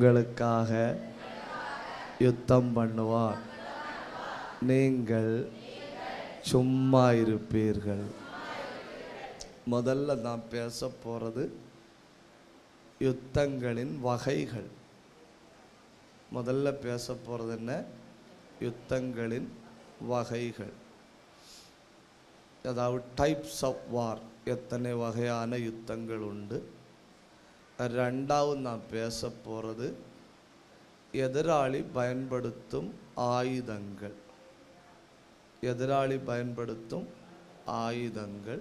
உங்களுக்காக யுத்தம் பண்ணுவார், நீங்கள் சும்மா இருப்பீர்கள். முதல்ல நான் பேச போகிறது யுத்தங்களின் வகைகள். முதல்ல பேச போகிறது என்ன? யுத்தங்களின் வகைகள். அதாவது டைப்ஸ் ஆஃப் வார், எத்தனை வகையான யுத்தங்கள் உண்டு. ரெண்டாவது நான் பேச போகிறது எதிராளி பயன்படுத்தும் ஆயுதங்கள். எதிராளி பயன்படுத்தும் ஆயுதங்கள்.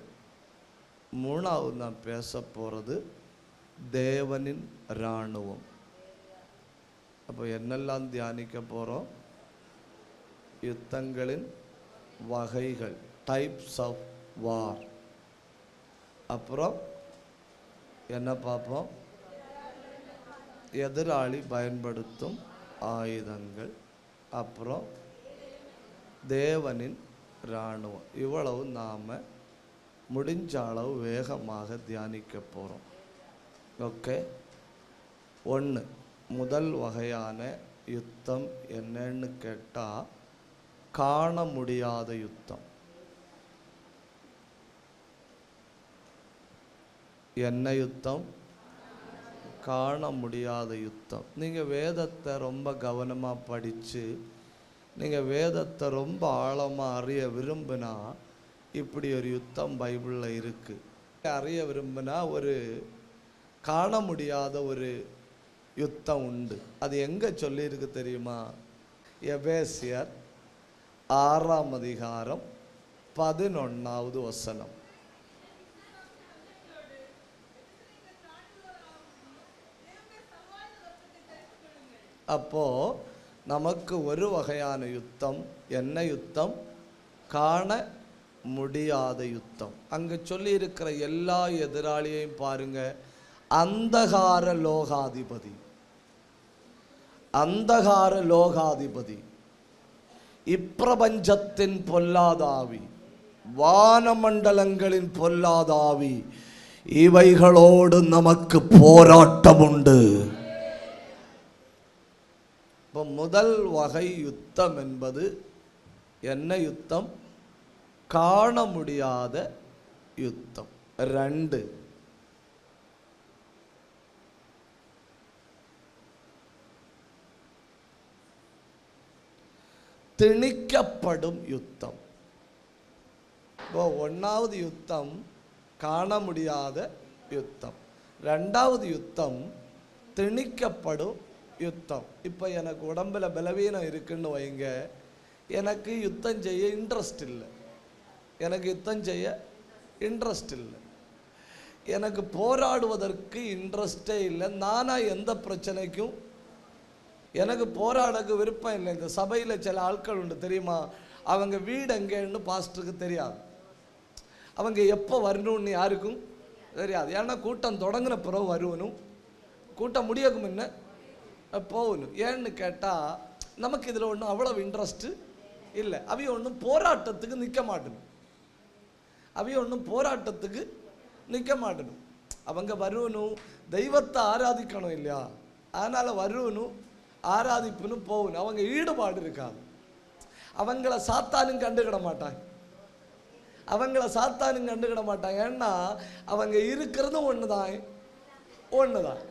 மூணாவது நான் பேச போகிறது தேவனின் இராணுவம். அப்போ என்னெல்லாம் தியானிக்க போகிறோம்? யுத்தங்களின் வகைகள், டைப்ஸ் ஆஃப் வார். அப்புறம் என்ன பார்ப்போம்? எதிராளி பயன்படுத்தும் ஆயுதங்கள். அப்புறம் தேவனின் இராணுவம். இவ்வளவு நாம் முடிஞ்ச அளவு வேகமாக தியானிக்க போகிறோம். ஓகே. ஒன்று, முதல் வகையான யுத்தம் என்னன்னு கேட்டால் காண முடியாத யுத்தம். என்ன யுத்தம்? காண முடியாத யுத்தம். நீங்கள் வேதத்தை ரொம்ப கவனமாக படித்து நீங்கள் வேதத்தை ரொம்ப ஆழமாக அறிய விரும்பினா இப்படி ஒரு யுத்தம் பைபிளில் இருக்குது. அறிய விரும்பினா ஒரு காண முடியாத ஒரு யுத்தம் உண்டு. அது எங்கே சொல்லியிருக்கு தெரியுமா? எபேசியர் 6ஆம் அதிகாரம் 11வது வசனம். அப்போ நமக்கு ஒரு வகையான யுத்தம். என்ன யுத்தம்? காண முடியாத யுத்தம். அங்கே சொல்லி இருக்கிற எல்லா எதிராளியையும் பாருங்க. அந்தகார லோகாதிபதி, அந்தகார லோகாதிபதி, இப்பிரபஞ்சத்தின் பொல்லாதாவி, வானமண்டலங்களின் பொல்லாதாவி, இவைகளோடு நமக்கு போராட்டம் உண்டு. இப்போ முதல் வகை யுத்தம் என்பது என்ன யுத்தம்? காண முடியாத யுத்தம். 2, திணிக்கப்படும் யுத்தம். இப்போ 1வது யுத்தம் காண முடியாத யுத்தம். 2வது யுத்தம் திணிக்கப்படும் யுத்தம். இப்போ எனக்கு உடம்புல பலவீனம் இருக்குன்னு வைங்க, எனக்கு யுத்தம் செய்ய இன்ட்ரெஸ்ட் இல்லை. எனக்கு யுத்தம் செய்ய இன்ட்ரெஸ்ட் இல்லை. எனக்கு போராடுவதற்கு இன்ட்ரெஸ்டே இல்லை. நானாக எந்த பிரச்சனைக்கும் எனக்கு போராடக்கு விருப்பம் இல்லை. இந்த சபையில் சில ஆட்கள் உண்டு தெரியுமா? அவங்க வீடு எங்கேன்னு பாஸ்டருக்கு தெரியாது. அவங்க எப்போ வரணும்னு யாருக்கும் தெரியாது. ஏன்னா கூட்டம் தொடங்கின பிறகு வருவனும், கூட்டம் முடியக்கு முன்ன போகணும். ஏன்னு கேட்டால் நமக்கு இதில் ஒன்றும் அவ்வளவு இன்ட்ரெஸ்ட்டு இல்லை. அவைய ஒன்றும் போராட்டத்துக்கு நிற்க மாட்டணும். அவைய ஒன்றும் போராட்டத்துக்கு நிற்க மாட்டணும். அவங்க வருவனும் தெய்வத்தை ஆராதிக்கணும் இல்லையா? அதனால் வருவனும் ஆராதிப்புன்னு போகணும். அவங்க ஈடுபாடு இருக்காது. அவங்கள சாத்தானும் கண்டுக்கிட மாட்டாங்க. அவங்கள சாத்தானும் கண்டுக்கிட மாட்டாங்க. ஏன்னா அவங்க இருக்கிறதும் ஒன்று தான்.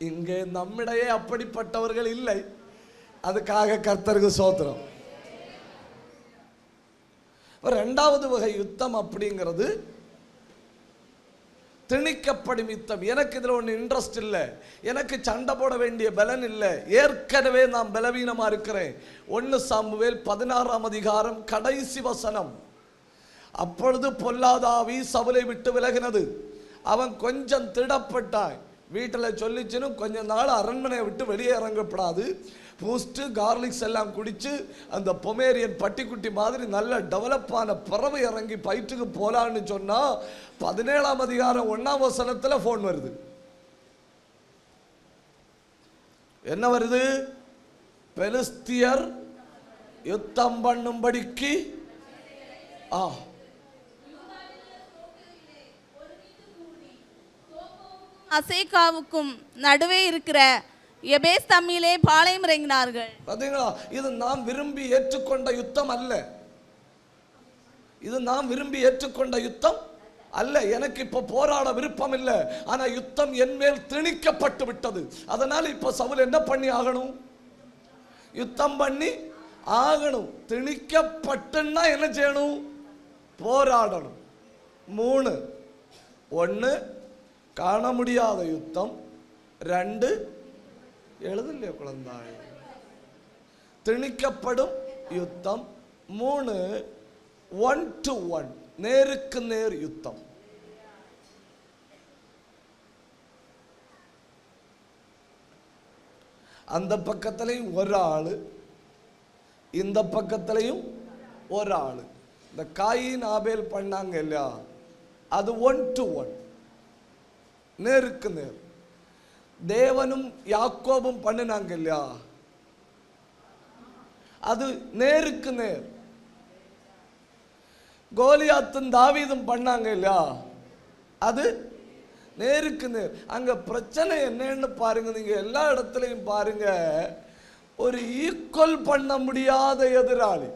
இங்கே நம்மிடையே அப்படிப்பட்டவர்கள் இல்லை. அதுக்காக கர்த்தருக்கு ஸ்தோத்திரம். 2வது வகை யுத்தம் அப்படிங்கிறது திணிக்கப்படும் யுத்தம். எனக்கு இதில் ஒன்று இன்ட்ரெஸ்ட் இல்லை, எனக்கு சண்டை போட வேண்டிய பலன் இல்லை, ஏற்கனவே நான் பலவீனமாக இருக்கிறேன். 1 சாமுவேல் 16ஆம் அதிகாரம் கடைசி வசனம். அப்பொழுது பொல்லாதாவி சவுலை விட்டு விலகினது. அவன் கொஞ்சம் திடப்பட்டான். வீட்டில் சொல்லிச்சுன்னு கொஞ்ச நாள் அரண்மனையை விட்டு வெளியே இறங்கப்படாது. பூஸ்ட்டு கார்லிக்ஸ் எல்லாம் குடித்து அந்த பொமேரியன் பட்டிக்குட்டி மாதிரி நல்ல டெவலப்பான பறவை இறங்கி பயிற்றுக்கு போகலான்னு சொன்னால் 17ஆம் அதிகாரம் 1ஆம் வசனத்தில் ஃபோன் வருது. என்ன வருது? பெலிஸ்தியர் யுத்தம் பண்ணும்படிக்கு அசேக்காவுக்கும் நடுவே இருக்கிற எபேஸ் தம்மிலே பாளையம் இறங்கினார்கள். பாத்தீங்களா? இது நாம் விரும்பி ஏற்றுக்கொண்ட யுத்தம் அல்ல. இது நாம் விரும்பி ஏற்றுக்கொண்ட யுத்தம் அல்ல. எனக்கு இப்ப போராட விருப்பம் இல்லை, ஆனா யுத்தம் என் மேல் திணிக்கப்பட்டு விட்டது. அதனால இப்ப சவுல் என்ன பண்ணி ஆகணும்? யுத்தம் பண்ணி ஆகணும். திணிக்கப்பட்டுன்னா என்ன செய்யணும்? போராடணும். 3 1 காண முடியாத யுத்தம், 2 எழுதலையே குழந்தாய், திணிக்கப்படும் யுத்தம், 3 1 to 1 நேருக்கு நேர் யுத்தம். அந்த பக்கத்திலையும் ஒரு ஆளு, இந்த பக்கத்திலையும் ஒரு ஆளு. இந்த காயின் ஆபேல் பண்ணாங்க இல்லையா, அது 1 to 1 நேருக்கு நேர். தேவனும் யாக்கோபும் பண்ணினாங்க இல்லையா, அது நேருக்கு நேர். கோலியாத்தும் தாவீதும் பண்ணாங்க இல்லையா, அது நேருக்கு நேர். அங்க பிரச்சனை என்னன்னு பாருங்க. நீங்க எல்லா இடத்துலையும் பாருங்க, ஒரு ஈக்குவல் பண்ண முடியாத எதிராளி,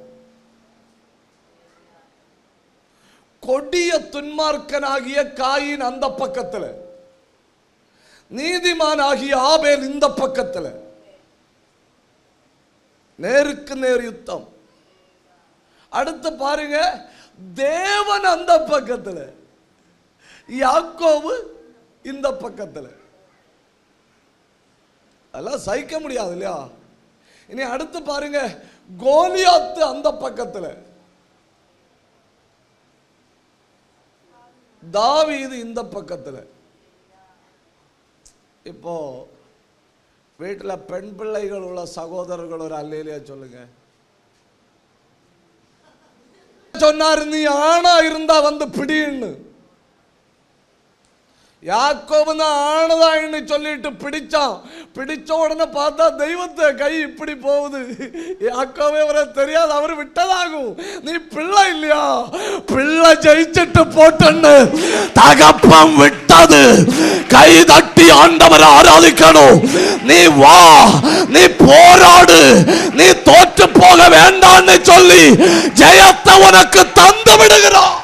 கொடிய துன்மார்க்கனாகிய காயின் அந்த பக்கத்துல, நீதிமான் ஆகிய ஆபேல் இந்த பக்கத்துல. நேருக்கு நேர் யுத்தம். அடுத்து பாருங்க, தேவன் அந்த பக்கத்துல, யாக்கோபு இந்த பக்கத்துல. அதெல்லாம் சகிக்க முடியாது இல்லையா? இனி அடுத்து பாருங்க, கோலியாத்து அந்த பக்கத்துல, தாவீது இந்த பக்கத்துல. இப்போ வீட்டில் பெண் பிள்ளைகள் உள்ள சகோதரர்கள் ஒரு அல்லேலியா சொல்லுங்க. சொன்னாரு, நீ ஆணா இருந்தா வந்து பிடின்னு. யாக்கோபு தான் ஆனதான்னு சொல்லிட்டு பிடிச்சான். பிடிச்ச உடனே பார்த்தா தெய்வத்தை கை இப்படி போகுது. யாக்கோபே வர தெரியாது, அவர் விட்டதாகும். நீ பிள்ளை இல்லையா, பிள்ளை ஜெயிச்சிட்டு போட்டன்னு தகப்பம் விட்டது. கை தட்டி ஆண்டவரை ஆராதிக்கணும். நீ வா, நீ போராடு, நீ தோற்று போக வேண்டாம்னு சொல்லி ஜெயத்தை உனக்கு தந்து விடுகிறான்.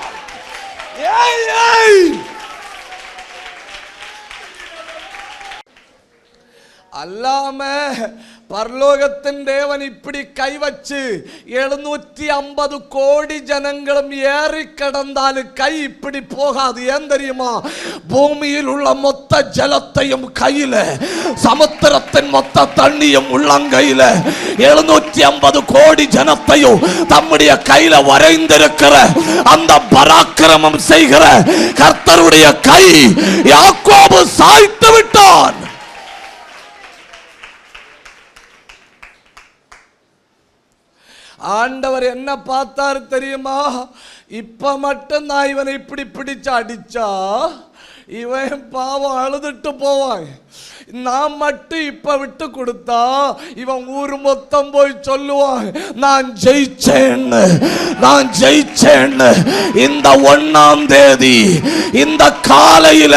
ஏய் ஏய், அல்லாம பரலோகத்தின் தேவன் இப்படி கை வச்சு 750 கோடி ஜனங்களும் ஏறி கடந்தாலும் கை இப்படி போகாது. ஏன் தெரியுமா? பூமியில் உள்ள மொத்த ஜலத்தையும் கையில, சமுத்திரத்தின் மொத்த தண்ணியும் உள்ளங்கையில, 750 கோடி ஜனத்தையும் தம்முடைய கையில வரைந்திருக்கிற அந்த பராக்கிரமம் செய்கிற கர்த்தருடைய கை யாக்கோபு சாய்த்து விட்டான். ஆண்டவர் என்ன பார்த்தாரு தெரியுமா? இப்ப மட்டும் நான் இவனை இப்படி பிடிச்சு அடிச்சா இவன் பாவம் அழுதுட்டு போவான். நான் மட்டும் இப்ப விட்டு கொடுத்தா இவன் ஊர் மொத்தம் போய் சொல்லுவான், நான் ஜெயிச்சேன்னு, நான் ஜெயிச்சேன்னு. இந்த 1ஆம் தேதி இந்த காலையில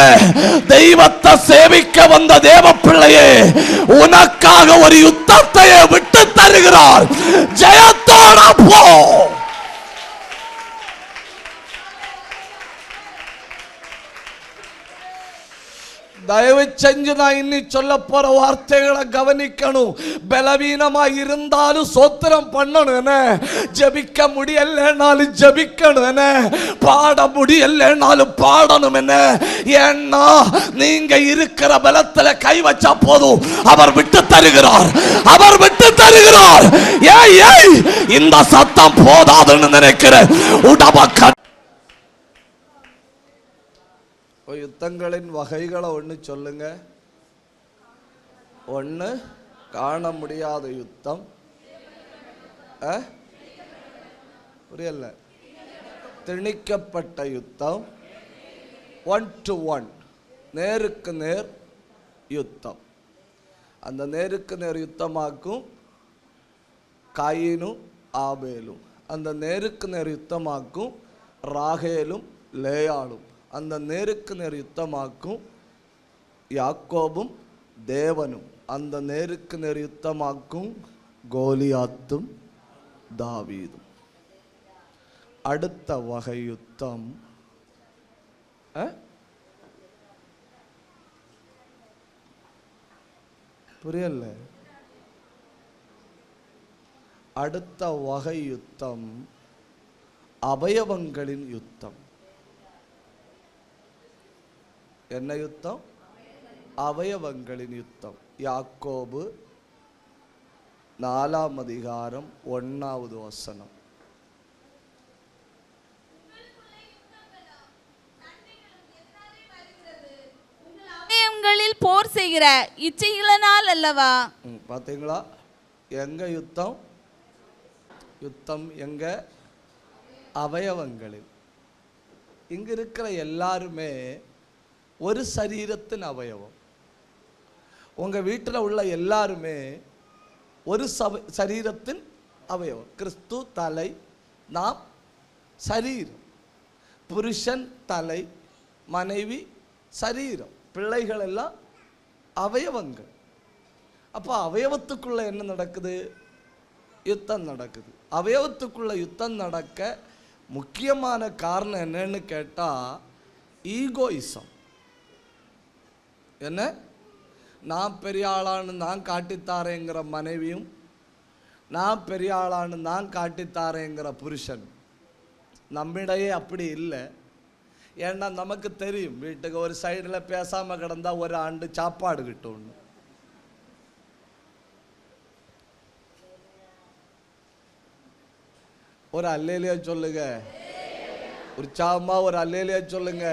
தெய்வத்தை சேவிக்க வந்த தேவ பிள்ளையே, உனக்காக ஒரு யுத்தத்தை விட்டு தருகிறார். ஜெயத்தோட போ. தயவு செஞ்சு நான் இன்னி சொல்ல போற வார்த்தைகளை கவனிக்கணும். பலவீனமா இருந்தாலும் சோத்திரம் பண்ணணும். என்ன ஜபிக்க முடியலனாலும் ஜபிக்கணும். என்ன பாட முடியலனாலும் பாடணும். என்ன ஏன்னா நீங்க இருக்கிற பலத்துல கை வச்சா போதும், அவர் விட்டு தருகிறார், அவர் விட்டு தருகிறார். ஏய் ஏய், இந்த சத்தம் போதாதுன்னு நினைக்கிற உடபக்க யுத்தங்களின் வகைகளை ஒன்று சொல்லுங்க. 1 காண முடியாத யுத்தம், புரியல, திணிக்கப்பட்ட யுத்தம், 1 to 1 நேருக்கு நேர் யுத்தம். அந்த நேருக்கு நேர் யுத்தமாக்கும் காயினும் ஆபேலும். அந்த நேருக்கு நேர் யுத்தமாக்கும் ராகேலும் லேயாளும். அந்த நேருக்கு நேர் யுத்தமாக்கும் யாக்கோபும் தேவனும் அந்த நேருக்கு நேர் யுத்தமாக்கும் கோலியாத்தும் தாவீதும். அடுத்த வகை யுத்தம் புரியல. அடுத்த வகை யுத்தம் அவயவங்களின் யுத்தம். என்ன யுத்தம்? அவயவங்களின் யுத்தம். யாக்கோபு 4:1 அவயவங்களில் போர் செய்கிற இச்சையினால் அல்லவா? பாத்தீங்களா? எங்க யுத்தம்? யுத்தம் எங்க? அவயவங்களில். இங்க இருக்கிற எல்லாருமே ஒரு சரீரத்தின் அவயவம். உங்க வீட்டில் உள்ள எல்லாருமே ஒரு சரீரத்தின் அவயவம். கிறிஸ்து தலை, நாம் சரீரம். புருஷன் தலை, மனைவி சரீரம், பிள்ளைகள் எல்லாம் அவயவங்கள். அப்போ அவயவத்துக்குள்ள என்ன நடக்குது? யுத்தம் நடக்குது. அவயவத்துக்குள்ள யுத்தம் நடக்க முக்கியமான காரணம் என்னன்னு கேட்டால் ஈகோயிசம். என்ன? நான் பெரிய ஆளான்னு நான் காட்டித்தாரேங்கிற மனைவியும், நான் பெரிய ஆளான்னு நான் காட்டித்தாரேங்கிற புருஷன். நம்மிடையே அப்படி இல்லை. ஏன்னா நமக்கு தெரியும், வீட்டுக்கு ஒரு சைடில் பேசாமல் கிடந்தா ஒரு ஆண்டு சாப்பாடு கிட்டும்னு. ஒரு அல்லேலியா சொல்லுங்க, உற்சாகமா ஒரு அல்லேலியா சொல்லுங்க.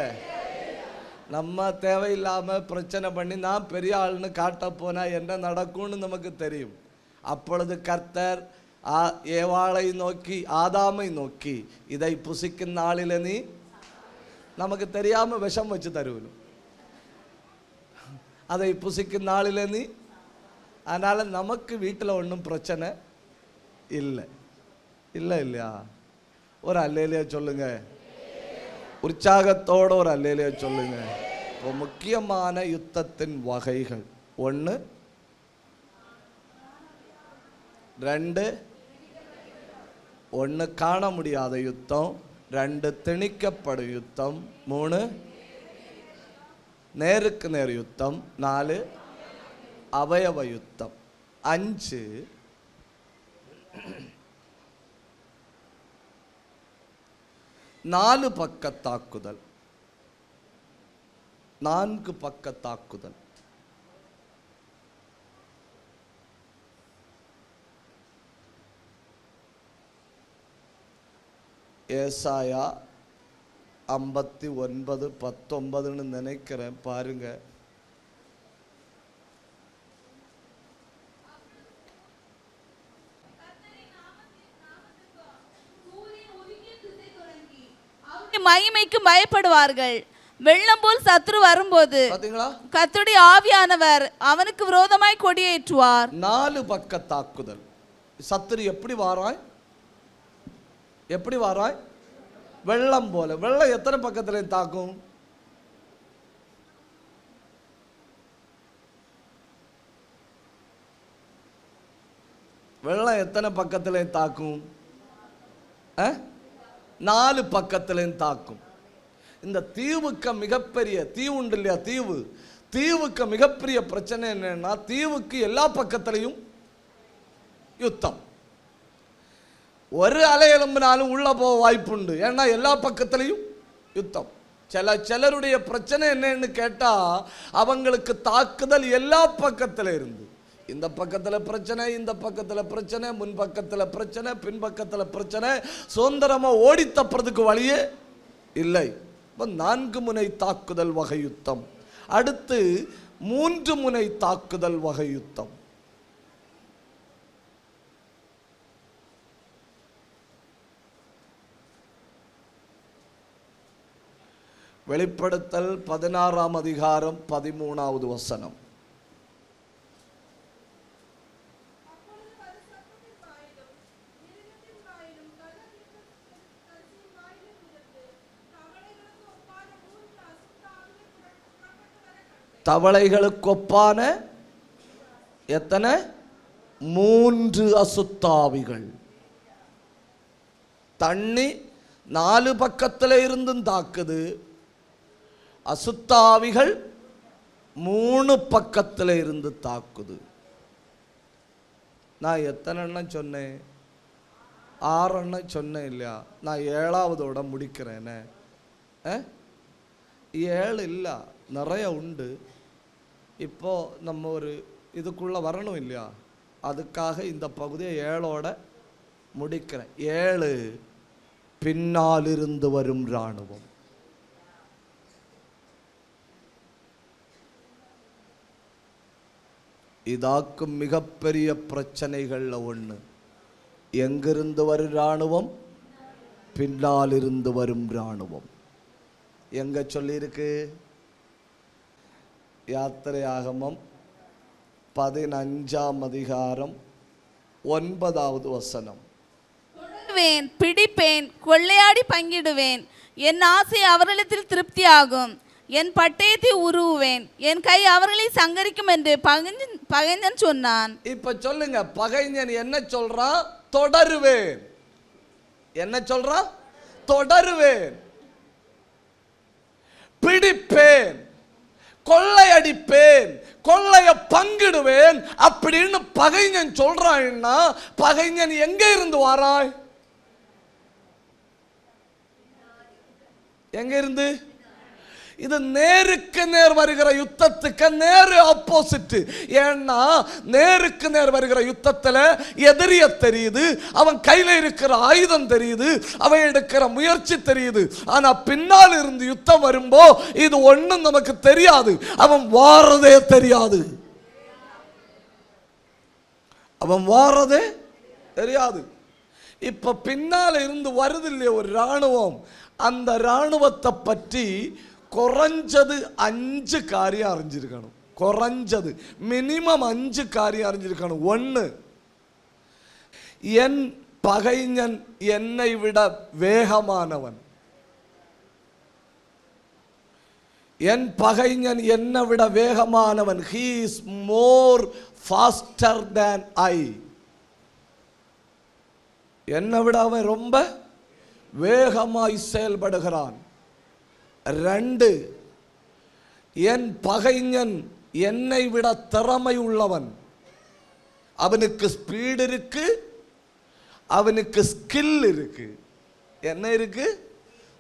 நம்ம தேவையில்லாமல் பிரச்சனை பண்ணி நான் பெரிய ஆள்னு காட்ட போனால் என்ன நடக்கும்னு நமக்கு தெரியும். அப்பொழுது கர்த்தர் ஏவாளை நோக்கி, ஆதாமை நோக்கி, இதை புசிக்கும் நாளில் நீ, நமக்கு தெரியாமல் விஷம் வச்சு தருவணும், அதை புசிக்கும் நாளில் நீ. அதனால் நமக்கு வீட்டில் ஒன்றும் பிரச்சனை இல்லை. இல்லை இல்லையா? ஒரு அல்லேலியா சொல்லுங்க, உற்சாகத்தோட ஒரு அல்லேலியா சொல்லுங்க. இப்போ முக்கியமான யுத்தத்தின் வகைகள்: 1, 2, 1 காண முடியாத யுத்தம், 2 திணிக்கப்படும் யுத்தம், 3 நேருக்கு நேர் யுத்தம், 4 அவயவ யுத்தம், 5 4 பக்க தாக்குதல், 4 பக்க தாக்குதல். ஏசாயா 59:19 நினைக்கிறேன், பாருங்க. மகிமைக்கு பயப்படுவார்கள். வெள்ளம் போல் சத்துரு வரும்போது கர்த்தருடைய ஆவியானவர் அவனுக்கு விரோதமாய் கொடியேற்றுவார். 4 பக்க தாக்குதல். சத்துரு எப்படி வாராய்? எப்படி வாராய்? வெள்ளம் போல. வெள்ளம் எத்தனை பக்கத்துல தாக்கும்? வெள்ளம் எத்தனை பக்கத்துல தாக்கும்? 4 பக்கத்திலையும் தாக்கும். இந்த தீவுக்கு மிகப்பெரிய தீவு உண்டு இல்லையா? தீவுக்கு மிகப்பெரிய பிரச்சனை என்னன்னா, தீவுக்கு எல்லா பக்கத்திலையும் யுத்தம். ஒரு அலை எழும்பினாலும் உள்ள போக வாய்ப்புண்டு. ஏன்னா எல்லா பக்கத்திலையும் யுத்தம். சிலருடைய பிரச்சனை என்னன்னு கேட்டா, அவங்களுக்கு தாக்குதல் எல்லா பக்கத்துல இருந்து. இந்த பக்கத்தில் பிரச்சனை, இந்த பக்கத்தில் பிரச்சனை, முன் பக்கத்தில் பிரச்சனை, பின் பக்கத்தில் பிரச்சனை. சுதந்திரமாக ஓடி தப்புறதுக்கு வழியே இல்லை. 4 முனை தாக்குதல் வகை யுத்தம். அடுத்து 3 முனை தாக்குதல் வகை யுத்தம். வெளிப்படுத்தல் 16:13. தவளைகளுக்கு ஒப்பான எத்தனை? 3 அசுத்தாவிகள். தண்ணி 4 பக்கத்தில் இருந்தும் தாக்குது, அசுத்தாவிகள் 3 பக்கத்தில் இருந்து தாக்குது. நான் எத்தனை எண்ணம் சொன்னேன்? 6 எண்ணம் சொன்னேன் இல்லையா? நான் 7வதோட முடிக்கிறேனே. 7 இல்லை, நிறைய உண்டு. இப்போ நம்ம ஒரு இதுக்குள்ளே வரணும் இல்லையா? அதுக்காக இந்த பகுதியை 7ஓட முடிக்கிறேன். 7 பின்னாலிருந்து வரும் இராணுவம். இதாக்கும் மிகப்பெரிய பிரச்சனைகள்ல ஒன்று. எங்கிருந்து வரும் இராணுவம்? பின்னாலிருந்து வரும் இராணுவம். எங்க சொல்லியிருக்கு? யாத்திரையாகமம் 15ஆம் அதிகாரம் 9வது வசனம். பிடிப்பேன், கொள்ளையாடி பங்கிடுவேன், என் ஆசை அவர்களிடத்தில் திருப்தியாகும், என் பட்டயத்தை உருவுவேன், என் கை அவர்களை சங்கரிக்கும் என்று பகைஞன் சொன்னான். இப்ப சொல்லுங்க, பகைஞன் என்ன சொல்றான்? தொடருவேன். என்ன சொல்றான்? தொடருவேன், பிடிப்பேன், கொள்ளையடிப்பேன், கொள்ளைய பங்கிடுவேன் அப்படின்னு பகைஞன் சொல்றான்னா, பகைஞன் எங்க இருந்து வாராய்? எங்க இருந்து? இது நேருக்கு நேர் வருகிற யுத்தத்துக்கு நேரு ஆப்போசிட். ஏன்னா நேருக்கு நேர் வருகிற யுத்தத்தில் எதிரிய தெரியுது, அவன் கையில் இருக்கிற ஆயுதம் தெரியுது, அவன் எடுக்கிற முயற்சி தெரியுது. ஆனா பின்னால் இருந்து யுத்தம் வரும்போ இது ஒண்ணும் நமக்கு தெரியாது, அவன் வாரதே தெரியாது, அவன் வாரதே தெரியாது. இப்ப பின்னால இருந்து வருது இல்லையா ஒரு ராணுவம், அந்த ராணுவத்தை பற்றி குறைஞ்சது 5 காரியம் அறிஞ்சிருக்கணும். குறைஞ்சது மினிமம் 5 காரியம் அறிஞ்சிருக்கணும். 1, என் பகைஞன் என்னை விட வேகமானவன். என் பகைஞன் என்னை விட வேகமானவன். he is more faster than I. என்னை விட அவன் ரொம்ப வேகமாய் செயல்படுகிறான். 2, என் பகைஞன் என்னை விட திறமை உள்ளவன். அவனுக்கு ஸ்பீடு இருக்கு, அவனுக்கு ஸ்கில் இருக்கு. என்ன இருக்கு?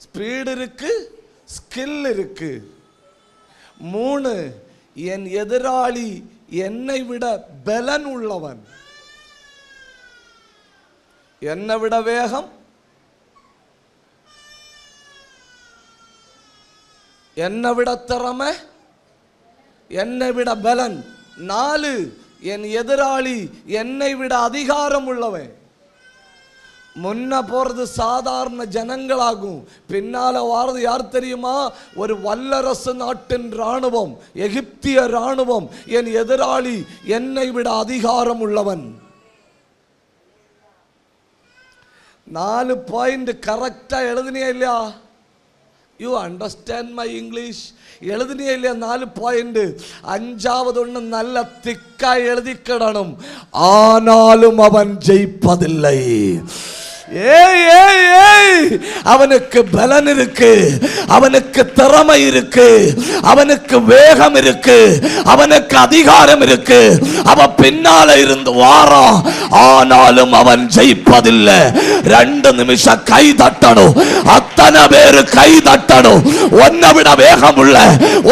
ஸ்பீடு இருக்கு, ஸ்கில் இருக்கு. 3, என் எதிராளி என்னை விட பலன் உள்ளவன். என்னை விட வேகம், என்னை விட திறமை, என்னை விட பலன். 4, என் எதிராளி என்னை விட அதிகாரம் உள்ளவன். முன்ன போறது சாதாரண ஜனங்களாகும், பின்னால வாரது யார் தெரியுமா? ஒரு வல்லரசு நாட்டின் ராணுவம், எகிப்திய ராணுவம். என் எதிராளி என்னை விட அதிகாரம் உள்ளவன். 4 பாயிண்ட் கரெக்டா எழுதினியா இல்லையா? You understand my English? எழுதினியா இல்லையா? 4 பாயிண்ட். 5வது ஒன்று நல்ல திக்கா எழுதிக்கிடணும். ஆனாலும் அவன் ஜெயிப்பதில்லை. அவனுக்கு பலன் இருக்கு, அவனுக்கு திறமை இருக்கு, அவனுக்கு வேகம் இருக்கு, அவனுக்கு அதிகாரம் இருக்கு, அவன் பின்னால இருந்து வாரான், ஆனாலும் அவன் ஜெயிப்பதில்லை. 2 நிமிஷம் கை தட்டணும், அத்தனை பேரு கை தட்டணும். உன்னை விட வேகம் உள்ள,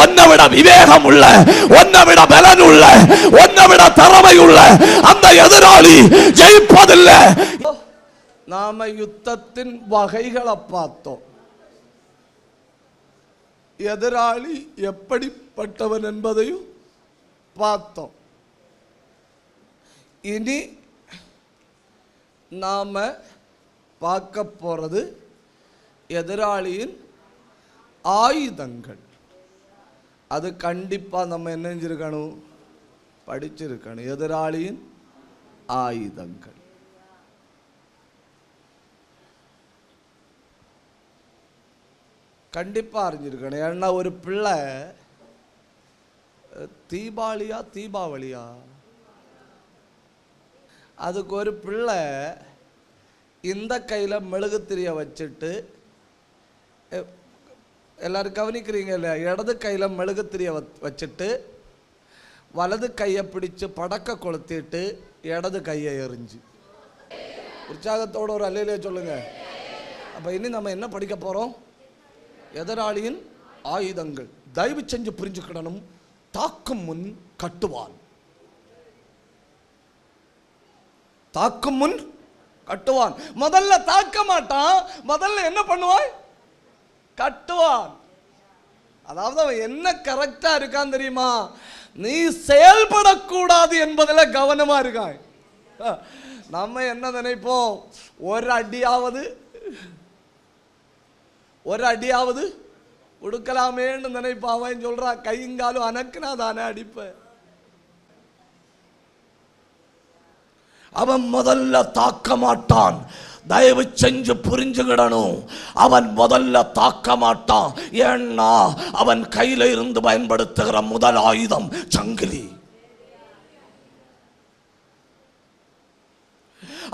உன்னை விட விவேகம் உள்ள, உன்னை விட பலன் உள்ள, உன்னை விட திறமை உள்ள அந்த எதிராளி ஜெயிப்பதில்லை. நாம யுத்தத்தின் வகைகளை பார்த்தோம். எதிராளி எப்படிப்பட்டவன் என்பதையும் பார்த்தோம். இனி நாம பார்க்க போறது எதிராளியின் ஆயுதங்கள். அது கண்டிப்பா நம்ம என்ன செஞ்சிருக்கணும்? படிச்சிருக்கணும். எதிராளியின் ஆயுதங்கள் கண்டிப்பாக அறிஞ்சிருக்கணும். ஏன்னா ஒரு பிள்ளை தீபாவளியா தீபாவளியா? அதுக்கு ஒரு பிள்ளை இந்த கையில் மெழுகுத்திரிய வச்சுட்டு, எல்லாரும் கவனிக்கிறீங்க இல்லையா, இடது கையில் மெழுகுத்திரிய வச்சுட்டு வலது கையை பிடிச்சு படக்க கொளுத்திட்டு இடது கையை எறிஞ்சு. உற்சாகத்தோட ஒரு அல்லேலூயா சொல்லுங்க. அப்போ இனி நம்ம என்ன படிக்க போகிறோம்? எதிராளியின் ஆயுதங்கள். தயவு செஞ்சு புரிஞ்சுக்கிடணும். தாக்கும் முன் கட்டுவான். தாக்கும் முன் கட்டுவான். முதல்ல தாக்க மாட்டான், முதல்ல என்ன பண்ணுவான்? கட்டுவான். அதாவது அவன் என்ன கரெக்டா இருக்கான் தெரியுமா? நீ செயல்படக்கூடாது என்பதில் கவனமா இருக்கான். நம்ம என்ன நினைப்போம்? ஒரு அடியாவது கொடுக்கலாமேன்னு நினைப்பான். அவன் சொல்றான், கைங்காலும் அனக்குனா தானே அடிப்ப. அவன் முதல்ல தாக்க மாட்டான். தயவு செஞ்சு புரிஞ்சுக்கிடணும். அவன் முதல்ல தாக்க மாட்டான். ஏன்னா அவன் கையில இருந்து பயன்படுத்துகிற முதல் ஆயுதம் சங்கிலி.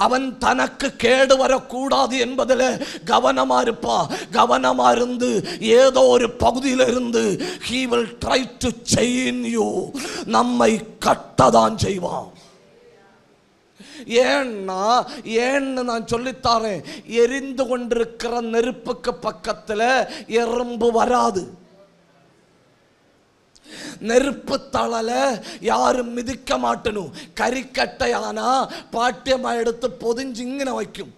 அவன் தனக்கு கேடு வரக்கூடாது என்பதில் கவனமா இருப்பான். கவனமா இருந்து ஏதோ ஒரு பகுதியில் இருந்து he will try to chain you, நம்மை கட்டதான் செய்வான். ஏன்னு நான் சொல்லித்தாரேன். எரிந்து கொண்டிருக்கிற நெருப்புக்கு பக்கத்தில் எறும்பு வராது. நெருப்பு தளல யாரும் மிதிக்க மாட்டணும். கறிக்கட்டையானா பாட்டியமா எடுத்து பொதிஞ்சிங்கன வைக்கும்.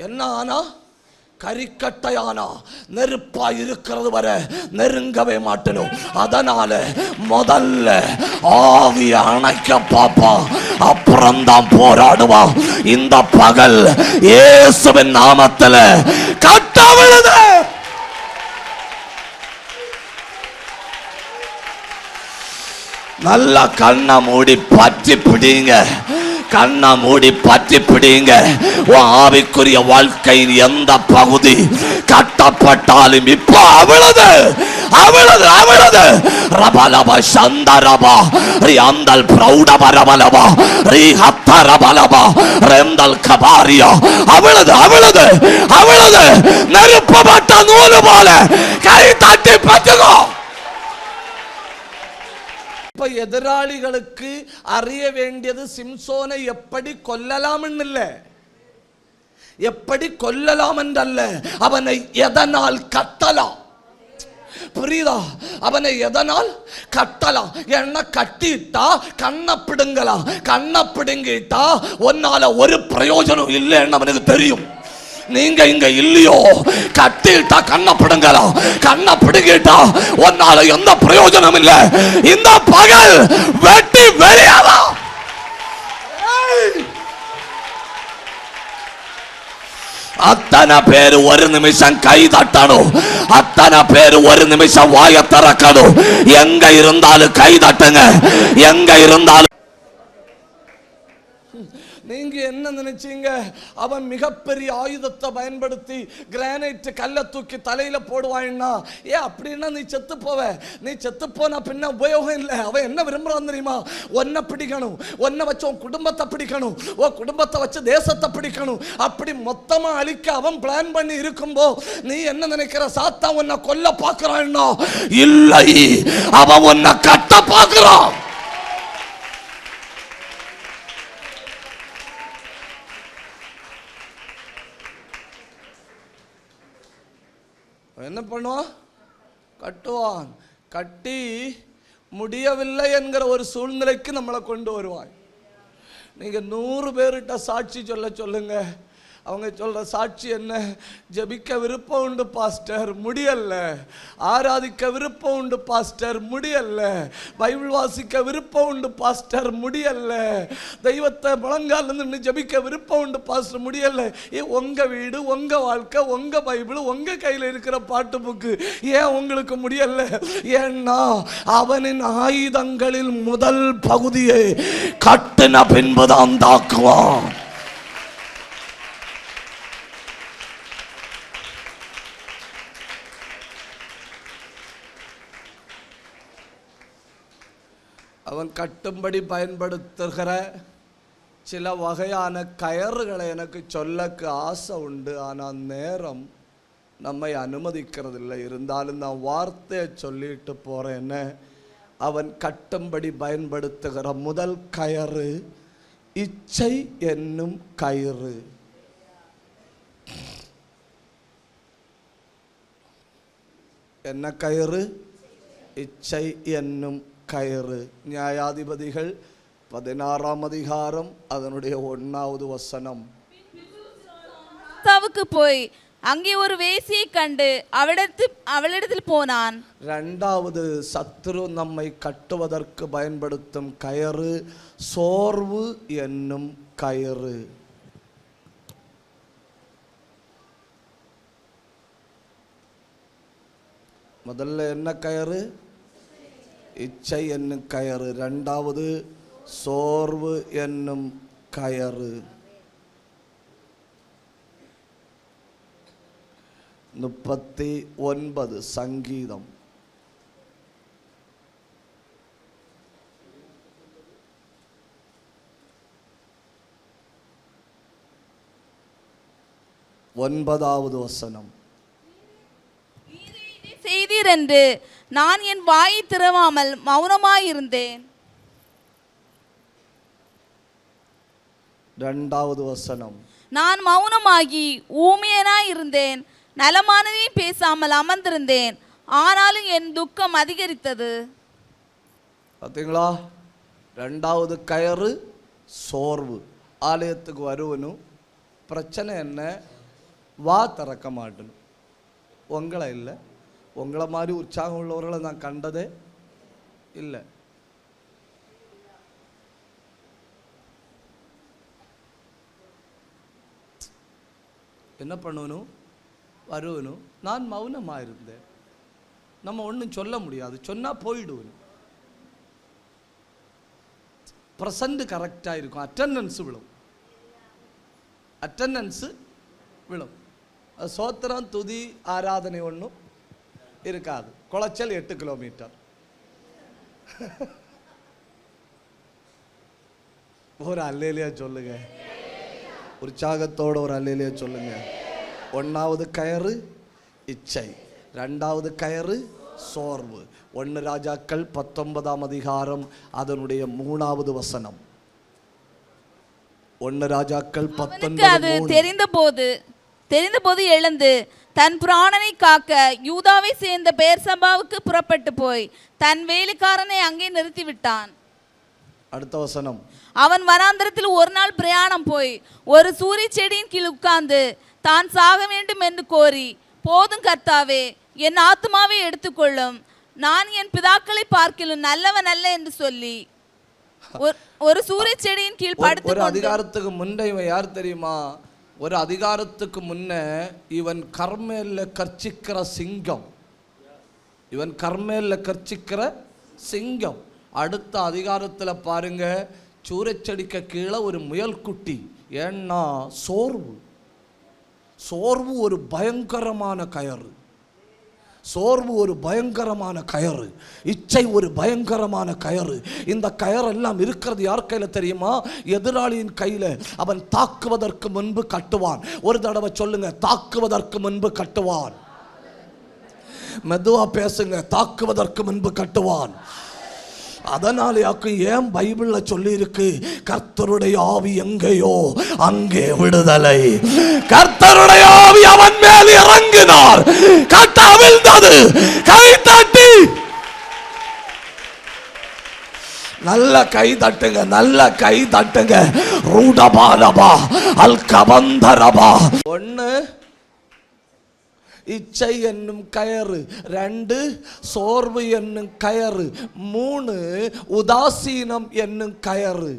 என்ன ஆனா? கறிக்கட்டையானா நெருப்பா இருக்கிறது வரை நெருங்கவே மாட்டணும். அதனால முதல்ல ஆவி அணைக்க பாப்பான், அப்புறம் தான் போராடுவான். இந்த பகல் இயேசுவின் நாமத்தில் கட்ட விழுது. நல்லா கண்ணை மூடி பற்றி பிடிங்க. கண்ணை மூடி பற்றி பிடிங்க. ஆவிக்குரிய வாழ்க்கையின் எந்த பகுதி கட்டப்பட்டாலும் இப்போ அவ்வளவு அவ்வளவு அவ்வளவு ரபலப சந்தரபா ரியாந்தல் பிரௌடபரபலபா ரிஹத்தரபலபா ரெந்தல் கபாரியா அவ்வளவு அவ்வளவு அவ்வளவு நெருப்பப்பட்ட நூலு போல கை தட்டி பத்துகோ. இப்ப எதிராளிகளுக்கு அறிய வேண்டியது சிம்சோனை எப்படி கொல்லலாம் இல்ல, எப்படி கொல்லலாம் என்றல்ல, அவனை எதனால் கட்டலாம். புரியுதா? அவனை எதனால் கட்டலாம்? என்ன கட்டிட்டா கண்ணை பிடுங்கலாம். கண்ணை பிடுங்கிட்டா ஒன்னால ஒரு பிரயோஜனம் இல்லைன்னு அவனுக்கு தெரியும். நீங்க இங்க இல்லையோ, கட்டிட்டா கண்ணை பிடுங்கலாம். கண்ணை பிடுங்கிட்டா ஒன்னால எந்த பிரயோஜனம் இல்லை. இந்த பகல் வெட்டி வெளியாலாம். அத்தனை பேர் ஒரு நிமிஷம் கை தட்டணும். அத்தனை பேர் ஒரு நிமிஷம் வாய திறக்கணும். எங்க இருந்தாலும் கை தட்டுங்க. எங்க இருந்தாலும். நீங்க என்ன நினைச்சீங்க? அவன் மிகப்பெரிய ஆயுதத்தை பயன்படுத்தி கிரானைட் கல்லை தூக்கி தலையில போடுவான்னா, அப்படின்னா நீ செத்து போவ. நீ செத்து போனா பின்ன உபயோகம் இல்லை. அவன் என்ன விரும்புறான் தெரியுமா? ஒன்ன பிடிக்கணும், ஒன்ன வச்சு உன் குடும்பத்தை பிடிக்கணும், உன் குடும்பத்தை வச்சு தேசத்தை பிடிக்கணும். அப்படி மொத்தமா அழிக்க அவன் பிளான் பண்ணி இருக்கும்போ நீ என்ன நினைக்கிற? சாத்தா உன்னை கொல்ல பாக்குறான்னா? இல்லை, அவன் உன்னை கட்ட பாக்குறான். என்ன பண்ணுவான்? கட்டுவான். கட்டி முடியவில்லை என்கிற ஒரு சூழ்நிலைக்கு நம்மளை கொண்டு வருவான். நீங்க 100 பேர்கிட்ட சாட்சி சொல்லுங்க. அவங்க சொல்ற சாட்சி என்ன? ஜெபிக்க விருப்பம் உண்டு பாஸ்டர், முடியல. ஆராதிக்க விருப்பம் உண்டு பாஸ்டர், முடியல. பைபிள் வாசிக்க விருப்பம் உண்டு பாஸ்டர், முடியல. தெய்வத்தை முழங்கால் நின்று ஜெபிக்க விருப்பம் உண்டு பாஸ்டர், முடியல. உங்க வீடு, உங்க வாழ்க்கை, உங்க பைபிள், உங்க கையில் இருக்கிற பாட்டு புக்கு, ஏன் உங்களுக்கு முடியல? ஏன்னா அவனின் ஆயுதங்களில் முதல் பகுதியை கட்டின பின்புதான் தாக்குவான். அவன் கட்டும்படி பயன்படுத்துகிற சில வகையான கயறுகளை எனக்கு சொல்லக்கு ஆசை உண்டு. ஆனால் நேரம் நம்மை அனுமதிக்கிறதில்லை. இருந்தாலும் நான் வார்த்தையை சொல்லிட்டு போகிறேன்னு, அவன் கட்டும்படி பயன்படுத்துகிற முதல் கயறு இச்சை என்னும் கயிறு. என்ன கயிறு? இச்சை என்னும் கயிறு. நியாயாதிபதிகள் 16ஆம் அதிகாரம் அதனுடைய 1வது வசனம். போய் அங்கே ஒரு வேசியை கண்டு அவளிடத்தில் போனான். 2வது சத்துரு நம்மை கட்டுவதற்கு பயன்படுத்தும் கயிறு சோர்வு என்னும் கயிறு. முதல்ல என்ன கயிறு? இச்சை என்னும் கயிறு. 2வது சோர்வு என்னும் கயிறு. 39 சங்கீதம். ஒன்பதாவது வசனம். செய்தீர் என்று நான் என் வாயை திறவாமல் மௌனமாயிருந்தேன். 2வது வசனம். நான் மௌனமாகி ஊமையனாய் இருந்தேன், நலமானதையும் பேசாமல் அமர்ந்திருந்தேன், ஆனாலும் என் துக்கம் அதிகரித்தது. பார்த்தீங்களா? 2வது கயிறு சோர்வு. ஆலயத்துக்கு வருவனும் பிரச்சனை என்ன? வா திறக்க மாட்டணும். உங்களை இல்லை, உங்களை மாதிரி உற்சாகம் உள்ளவர்களை நான் கண்டதே இல்லை. என்ன பண்ணணும்? வருவனும் நான் மௌனமாக இருந்தேன். நம்ம ஒன்றும் சொல்ல முடியாது, சொன்னால் போயிடுவனும். ப்ரெசண்ட் கரெக்டாக இருக்கும், அட்டெண்டன்ஸு விழும், அட்டெண்டன்ஸு விழும். சோத்திரம் துதி ஆராதனை ஒன்றும் இருக்காது. குளச்சல் 8 கிலோமீட்டர். ஒரு அல்லேலியா சொல்லுங்க, உற்சாகத்தோட ஒரு அல்லேலியா சொல்லுங்க. 1வது கயிறு இச்சை, 2வது கயிறு சோர்வு. 1 ராஜாக்கள் 19ஆம் அதிகாரம் அதனுடைய 3வது வசனம். 1 ராஜாக்கள் 19. தெரிந்தபோது எழுந்து தன் பிராணனை காக்க யூதாவை சேர்ந்த பெயர்சபாவுக்கு புறப்பட்டு போய் தன் வேலைக்காரனை அங்கே நிறுத்திவிட்டான். அடுத்த வசனம். அவன் வனாந்தரத்தில் ஒரு நாள் பிரயாணம் போய் ஒரு சூரிய செடியின் கீழ் உட்கார்ந்து தான் சாக வேண்டும் என்று கோரி, போதும் கர்த்தாவே, என் ஆத்துமாவை எடுத்துக்கொள்ளும், நான் என் பிதாக்களை பார்க்கிலும் நல்லவன் அல்ல என்று சொல்லி ஒரு சூரிய செடியின் கீழ் படுத்து. ஒரு அதிகாரத்துக்கு முன்னே இவன் யார் தெரியுமா? ஒரு அதிகாரத்துக்கு முன்ன இவன் கர்மேல்ல கர்ச்சிக்கிற சிங்கம். இவன் கர்மேல்ல கர்ச்சிக்கிற சிங்கம். அடுத்த அதிகாரத்தில் பாருங்க, சூரச்செடிக்க கீழே ஒரு முயல் குட்டி. ஏன்னா சோர்வு. சோர்வு ஒரு பயங்கரமான கயறு. சோர்வு ஒரு பயங்கரமான கயறு. இச்சை ஒரு பயங்கரமான கயறு. இந்த கயரெல்லாம் இருக்கிறது யார் கையில் தெரியுமா? எதிராளியின் கையில். அவன் தாக்குவதற்கு முன்பு கட்டுவான். ஒரு தடவை சொல்லுங்க, தாக்குவதற்கு முன்பு கட்டுவான். மெதுவா பேசுங்க, தாக்குவதற்கு முன்பு கட்டுவான். அதனால ஏன் பைபிள்ல சொல்லி இருக்கு, கர்த்தருடைய ஆவி எங்கேயோ அங்கே விடுதலை. கர்த்தருடைய ஆவி அவன் மேல் இறங்கினார், கட்ட அவிழ்ந்தது. கை தட்டி நல்ல கை தட்டுங்க, நல்ல கை தட்டுங்க. ரூடபாலபா அல்கபந்தரபா. 1 இச்சை என்னும் கயறு, 2 சோர்வு என்னும் கயறு, 3 உதாசீனம் என்னும் கயறு.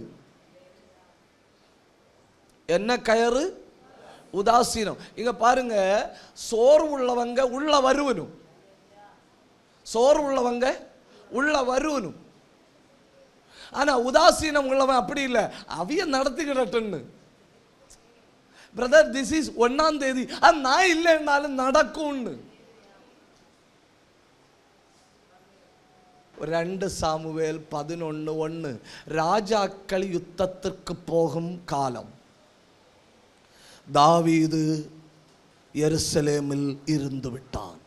என்ன கயறு? உதாசீனம். இங்க பாருங்க, சோர்வு உள்ளவங்க உள்ள வருவனும், சோர்வு உள்ளவங்க உள்ள வருவனும். ஆனா உதாசீனம் உள்ளவன் அப்படி இல்லை, அவிய நடத்திக்கிடட்டுன்னு. பிரதர், திஸ் இஸ் 1ஆம் தேதி, அது நான் இல்லைன்னாலும் நடக்கும்னு. 2 சாமுவேல் 11:1 ராஜாக்கள் யுத்தத்திற்கு போகும் காலம். தாவீது எருசலேமில் இருந்து விட்டான்.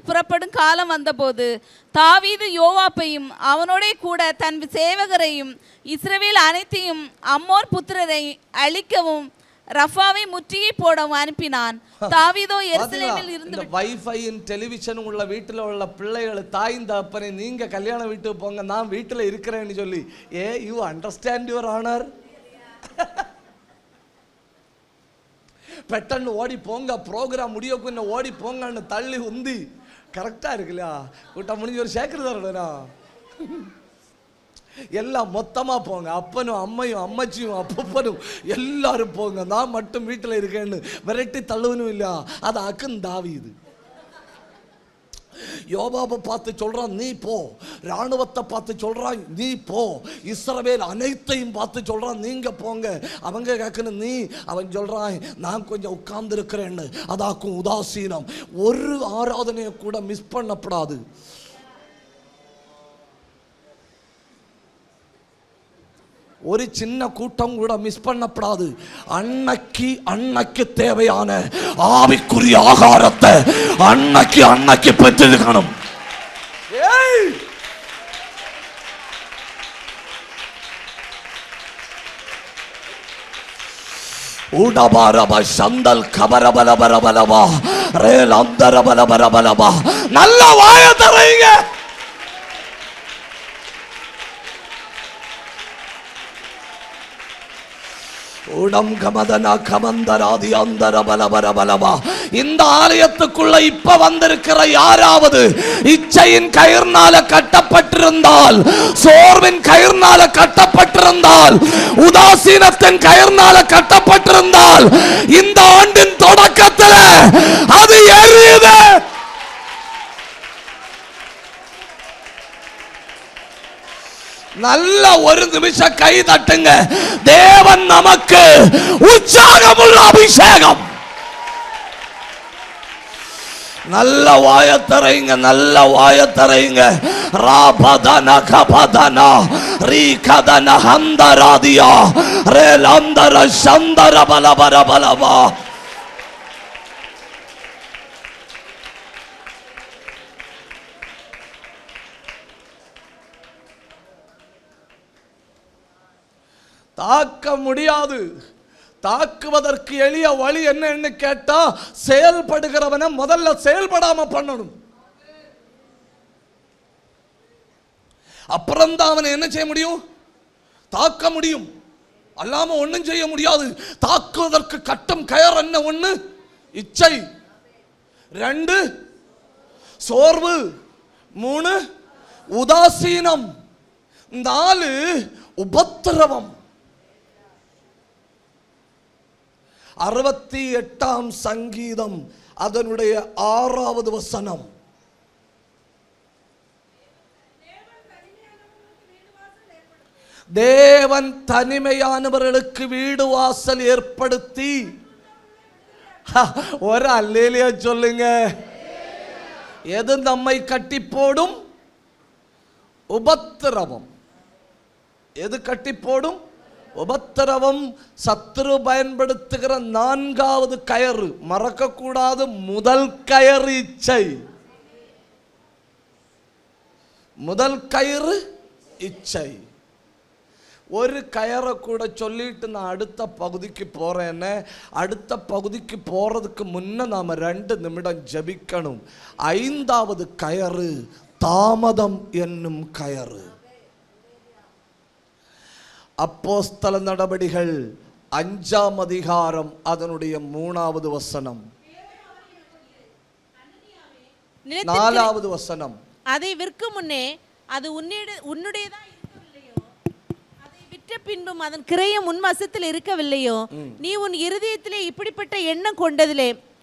புறப்படும் காலம் வந்தபோது தாவீது யோவாப்பையும் அவனோட கூட தன் சேவகரையும் இஸ்ரவேல் அனைத்தையும் அம்மோன் புத்திரரை அழிக்கவும் ரஃபாவை முற்றுகை போடவும் அனுப்பினான். தாவீதோ எருசலேமில் இருந்து வைஃபையும் டெலிவிஷனும் உள்ள வீட்டில் உள்ள பிள்ளைகள் தாயின் தகப்பனை நீங்க கல்யாண வீட்டுக்கு போங்க, நான் வீட்டில் இருக்கிறேன்னு சொல்லி, யூ அண்டர்ஸ்டாண்ட் யுவர் ஆனர்? பெட்டன்னு ஓடி போங்க, ப்ரோக்ராம் முடியக்குன்னு ஓடி போங்கன்னு தள்ளி உந்தி கரெக்டாக இருக்குல்லையா? கூட்டம் முடிஞ்ச ஒரு சேக்கர் தரணும். எல்லாம் மொத்தமாக போங்க, அப்பனும் அம்மையும் அம்மச்சியும் அப்பப்பனும் எல்லாரும் போங்க, நான் மட்டும் வீட்டில் இருக்கேன்னு விரட்டி தள்ளுவனும் இல்லையா? அது அக்குன் தாவீது. யோவாபை பார்த்து சொல்றான் நீ போ, ராணுவத்தை பார்த்து சொல்றான் நீ போ, இஸ்ரவேல் அனைத்தையும் பார்த்து சொல்றான் நீங்க போங்க. அவங்க கேட்கணும் நீ, அவன் சொல்றான் நான் கொஞ்சம் உட்கார்ந்து இருக்கிறேன்னு. அதாக்கும் உதாசீனம். ஒரு ஆராதனையை கூட மிஸ் பண்ணப்படாது. ஒரு சின்ன கூட்டம் கூட மிஸ் பண்ணப்படாது. அன்னைக்கு தேவையான ஆவிக்குரிய ஆகாரத்தை அன்னைக்கு பெற்றிருக்கணும். உடபாரப சந்தல் கபரபலபரபலபா ரேல் அந்தரபலபரபலபா. நல்ல வாய தரீங்க. இந்த ஆலயத்துக்குள்ள இப்ப வந்திருக்கிற யாராவது இச்சையின் கயிர்னால கட்டப்பட்டிருந்தால், சோர்வின் கயிர்னால கட்டப்பட்டிருந்தால், உதாசீனத்தின் கயிர்னால கட்டப்பட்டிருந்தால், இந்த ஆண்டின் தொடக்கத்தில் அது எரியுது. நல்ல ஒரு நிமிஷம் கை தட்டுங்க. தேவன் நமக்கு உற்சாகமுள்ள அபிஷேகம். நல்ல வாயத்தரைங்க, நல்ல வாயத்தரைங்க. ராபதன கபதன ரீகதன ஹந்தராதியா ரேலந்தர சந்தர பலபரபலவா. தாக்க முடியாது. தாக்குவதற்கு எளிய வழி என்னன்னு கேட்டா, செயல்படுகிறவனை முதல்ல செயல்படாம பண்ணணும். அப்புறம்தான் அவனை என்ன செய்ய முடியும்? தாக்க முடியும். அல்லாம ஒண்ணும் செய்ய முடியாது. தாக்குவதற்கு கட்டும் கயர் என்ன? 1 இச்சை, 2 சோர்வு, 3 உதாசீனம், 4 உபத்திரவம். 68ஆம் சங்கீதம் அதனுடைய 6வது வசனம். தேவன் தனிமையானவர்களுக்கு வீடு வாசல் ஏற்படுத்தி. ஒரு அல்லேலியா சொல்லுங்க. எது நம்மை கட்டி போடும்? உபத்திரவம். எது கட்டி போடும்? உபத்திரவம். சத்துரு பயன்படுத்துகிற 4வது கயறு, மறக்கக்கூடாது. முதல் கயறு இச்சை. முதல் கயிறு இச்சை. ஒரு கயரை கூட சொல்லிட்டு நான் அடுத்த பகுதிக்கு போறேன்னு. அடுத்த பகுதிக்கு போறதுக்கு முன்ன நாம 2 நிமிடம் ஜெபிக்கணும். 5வது கயறு தாமதம் என்னும் கயறு. அப்போஸ்தல நடபடிகள் 5ஆம் அதிகாரம் அதனுடைய 3வது வசனம், 4வது வசனம். அதை விற்கும் முன்னே அது உன்னுடையதா இருக்கவில்லையோ, அதை விற்ற பின்பும் அதன் கிரயம் உன் வசத்தில் இருக்கவில்லையோ, நீ உன் இருதயத்திலே இப்படிப்பட்ட எண்ணம்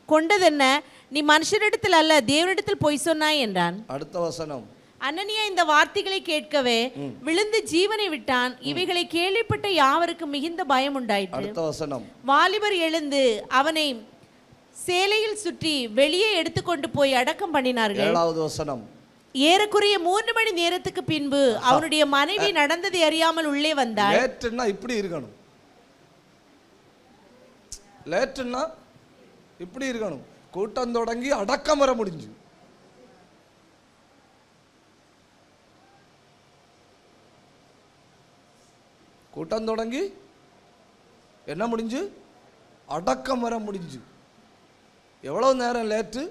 கொண்டதென்ன? நீ மனுஷரிடத்தில் அல்ல தேவனிடத்தில் பொய் சொன்னாய் என்றான். அடுத்த வசனம். அனனியா இந்த வார்த்தைகளை கேட்கவே விழுந்து ஜீவனை விட்டான். இவைகளை கேள்விப்பட்ட யாவருக்கு மிகுந்த பயம் உண்டாயிற்று. அடுத்த வசனம். வாலிபர் எழுந்து அவனை சேலையில் சுற்றி வெளியே எடுத்துக்கொண்டு போய் அடக்கம் பண்ணினார்கள். 7வது வசனம். ஏறக்குறைய 3 மணி நேரத்துக்கு பின்பு அவனுடைய மனைவி நடந்ததை அறியாமல் உள்ளே வந்தாள். லேட்டுன்னா இப்படி இருக்கணும், லேட்டுன்னா இப்படி இருக்கணும். கூட்டம் தொடங்கி அடக்கம் வர முடிஞ்சு. கூட்டம் தொடங்கி என்ன முடிஞ்சு? அடக்கம் வர முடிஞ்சு. எவ்வளவு நேரம் லேட்டு?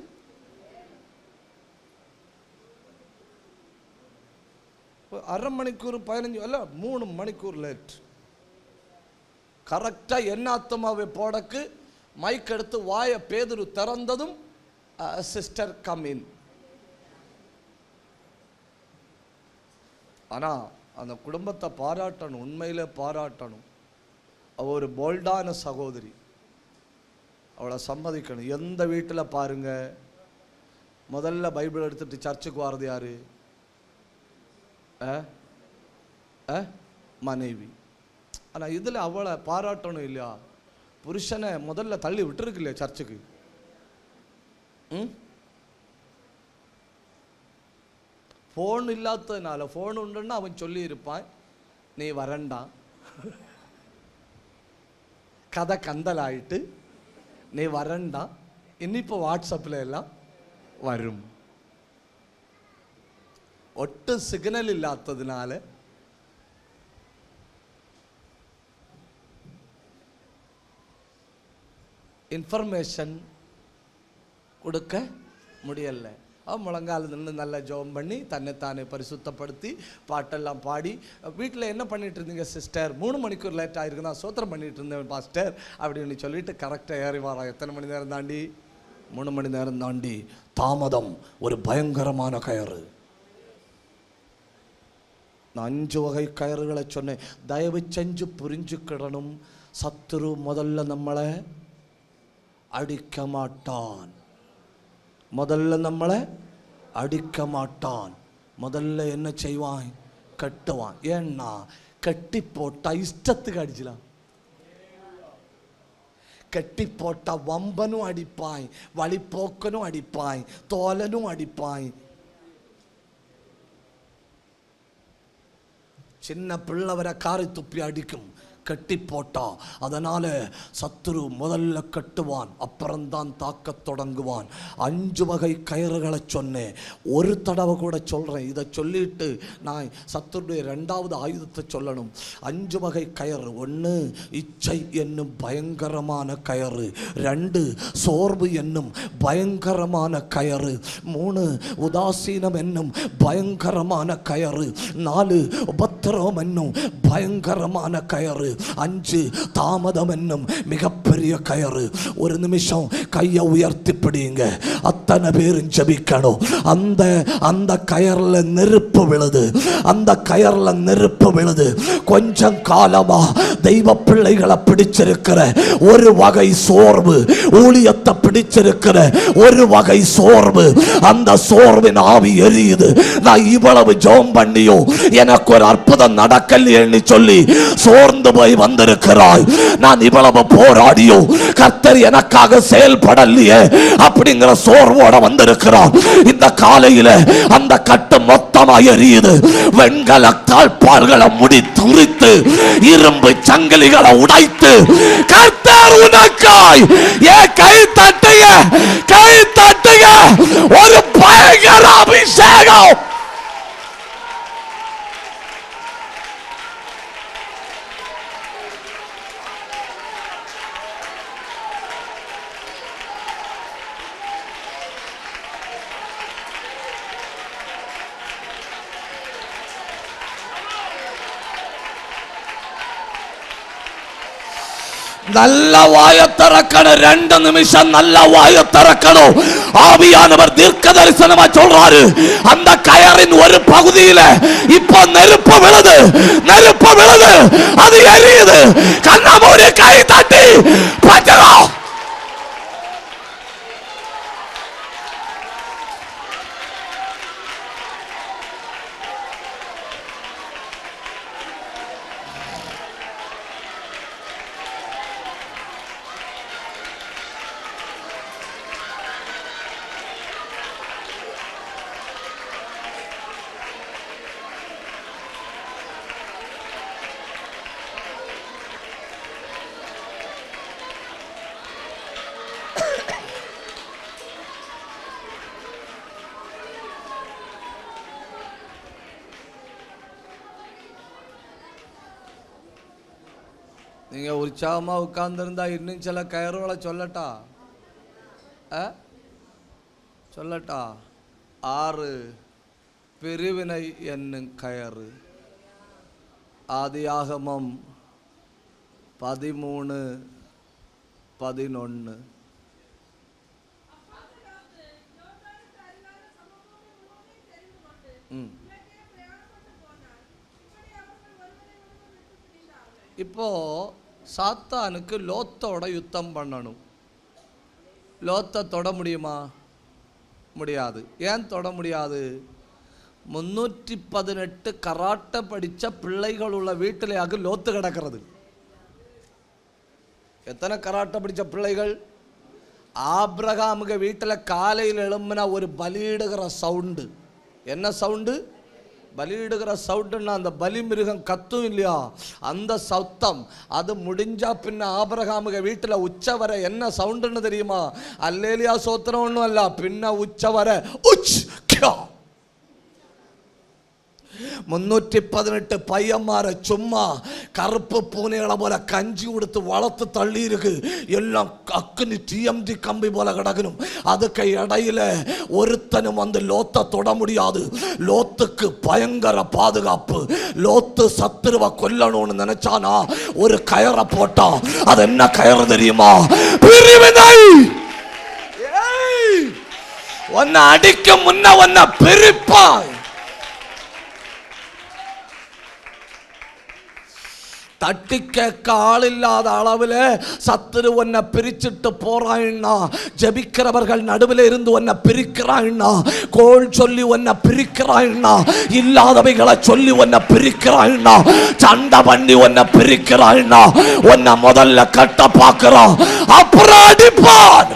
அரை மணிக்கூர் 15 அல்ல 3 மணிக்கூர் லேட். கரெக்டா என்ன ஆத்மாவை போடக்கு மைக் எடுத்து வாய பேதுரு திறந்ததும் சிஸ்டர் கம் இன். ஆனா அந்த குடும்பத்தை பாராட்டணும், உண்மையில பாராட்டணும். அவ ஒரு போல்டான சகோதரி, அவளை சம்மதிக்கணும். எந்த வீட்டில் பாருங்க முதல்ல பைபிள் எடுத்துட்டு சர்ச்சுக்கு வர்றது யாரு? மனைவி. ஆனா இதுல அவளை பாராட்டணும் இல்லையா? புருஷனை முதல்ல தள்ளி விட்டுருக்கு இல்லையா சர்ச்சுக்கு? ஃபோன் இல்லாததுனால, ஃபோன் உண்டுன்னா அவன் சொல்லி இருப்பான் நீ வரண்டான், கதை கந்தலாயிட்டு நீ வரண்டா. இன்னிப்போ வாட்ஸ்அப்பில் எல்லாம் வரும். ஒட்டு சிக்னல் இல்லாததுனால இன்ஃபர்மேஷன் கொடுக்க முடியல. முழங்கால் நின்று நல்லா ஜெபம் பண்ணி தன்னைத்தானே பரிசுத்தப்படுத்தி பாட்டெல்லாம் பாடி வீட்டில் என்ன பண்ணிட்டு இருந்தீங்க சிஸ்டர்? 3 மணிக்கூர் லேட் ஆகிருக்கு, நான் சோத்திரம் பண்ணிட்டு இருந்தேன் பாஸ்டர் அப்படின்னு சொல்லிட்டு கரெக்டாக ஏறி வரான். எத்தனை மணி நேரம் தாண்டி? 3 மணி நேரம் தாண்டி. தாமதம் ஒரு பயங்கரமான கயறு. நான் 5 வகை கயறுகளை சொன்னேன். தயவு செஞ்சு புரிஞ்சுக்கிடணும். சத்துரு முதல்ல நம்மளை அடிக்க மாட்டான், முதல்ல நம்மளை அடிக்க மாட்டான். முதல்ல என்ன செய்வான்? கட்டுவான். ஏன்னா கட்டி போட்டா இஷ்டத்துக்கு அடிச்சலாம். கட்டி போட்டா வம்பனும் அடிப்பாய், வழிப்போக்கனும் அடிப்பாய், தோலனும் அடிப்பாய். சின்ன பிள்ளவரை காரை துப்பி அடிக்கும் கட்டி போட்டா. அதனால சத்துரு முதல்ல கட்டுவான், அப்புறம்தான் தாக்க தொடங்குவான். 5 வகை கயிறுகளை சொன்னேன். ஒரு தடவை கூட சொல்றேன். இதை சொல்லிட்டு நான் சத்துருடைய 2வது ஆயுதத்தை சொல்லணும். 5 வகை கயிறு. 1 இச்சை என்னும் பயங்கரமான கயிறு. 2 சோர்வு என்னும் பயங்கரமான கயிறு. 3 உதாசீனம் என்னும் பயங்கரமான கயிறு. 4 உபத்திரவம் என்னும் பயங்கரமான கயிறு. 5 தாமதம் என்னும் மிகப்பெரிய கயிறு. ஒரு நிமிஷம் கையை உயர்த்தி பிடிங்க. அத்தனை பேரும் ஜெபிக்கணும். அந்த கயர்ல நெருப்பு விழுது, அந்த கயர்ல நெருப்பு விழுது. கொஞ்சம் காலமா தெய்வ பிள்ளைகளை பிடிச்சிருக்கிற ஒரு வகை சோர்வு, ஊழியத்தை பிடிச்சிருக்கிற ஒரு வகை சோர்வு, அந்த சோர்வின் ஆவி எரியுது. நான் இவ்வளவு ஜெபம் பண்ணியும் எனக்கு ஒரு அற்புதம் நடக்கலையேன்னு சொல்லி சோர்ந்து போய் வந்திருக்கிறாய். நான் இவ்வளவு போராடியும் கர்த்தர் எனக்காக செயல்படலையே அப்படிங்கிற சோர்வோட வந்திருக்கிறான். இந்த காலையில அந்த கட்டு மொத்தமாக எரியுது. வெண்கல தாழ்பால்களை முடி துரித்து இரும்பு சங்கிலிகளை உடைத்து கர்த்தர் உனக்காய் கை தட்டுங்க, கை தட்டுங்க. ஒரு பயங்கர அபிஷேகம். நல்ல வாய திறக்கணும். 2 நிமிஷம் நல்ல வாய திறக்கணும். ஆவியானவர் தீர்க்க தரிசனமா சொல்றாரு. அந்த கயரின் ஒரு பகுதியில இப்ப நெருப்பு விழுது, நெருப்பு விழுது, அது எரியுது. கண்ணாமூடி கை தட்டி பஜ்ரம். நீங்கள் உற்சாகமாக உட்கார்ந்துருந்தா இன்னும் சில கயறுகளை சொல்லட்டா? சொல்லட்டா? 6 பிரிவினை என்னும் கயறு. ஆதியாகமம் 13:11. இப்போ சாத்தானுக்கு லோத்தோட யுத்தம் பண்ணணும். லோத்தை தொட முடியுமா? முடியாது. ஏன் தொட முடியாது? 318 கராட்டை படித்த பிள்ளைகள் உள்ள வீட்டிலேயாக லோத்து கிடக்கிறது. எத்தனை கராட்டை படித்த பிள்ளைகள்? ஆபிரகாமுக வீட்டில் காலையில் எழும்பின ஒரு பலியிடுகிற சவுண்டு. என்ன சவுண்டு? பலியிடுகிற சவுண்டுன்னா அந்த பலி மிருகம் கத்தும் இல்லையா, அந்த சத்தம். அது முடிஞ்சா பின்ன ஆபிரகாமுக வீட்டில் உச்சவர என்ன சவுண்டுன்னு தெரியுமா? அல்லேலியா சோத்திரம் ஒன்றும் அல்ல, பின்ன உச்சவர உச். 318 பையன்மார சும்மா கருப்பு பூனைகளை போல கஞ்சி கொடுத்து வளர்த்து தள்ளி இருக்கு. எல்லாம் அக்குனி டிஎம்டி கம்பி போல கிடக்கணும். அதுக்கு இடையில ஒருத்தனும் வந்து லோத்தை தொட முடியாது. லோத்துக்கு பயங்கர பாதுகாப்பு. லோத்து சத்துருவ கொல்லணும்னு நினைச்சானா ஒரு கயரை போட்டான். அது என்ன கயறு தெரியுமா? பிரிவினை. உன்னை அடிக்க முன்ன உன்னை பிரிப்பாய். தட்டி கேட்க ஆள் இல்லாத அளவில் சத்துரு உன்னை பிரிச்சுட்டு போறான்னா, ஜபிக்கிறவர்கள் நடுவில் இருந்து உன்னை பிரிக்கிறான்னா, கோள் சொல்லி உன்னை பிரிக்கிறான்னா, இல்லாதவைகளை சொல்லி உன்னை பிரிக்கிறான்னா, சண்டை பண்ணி உன்னை பிரிக்கிறான்னா, உன்னை முதல்ல கட்ட பார்க்கிறான், அப்புறம் அடிப்பான்.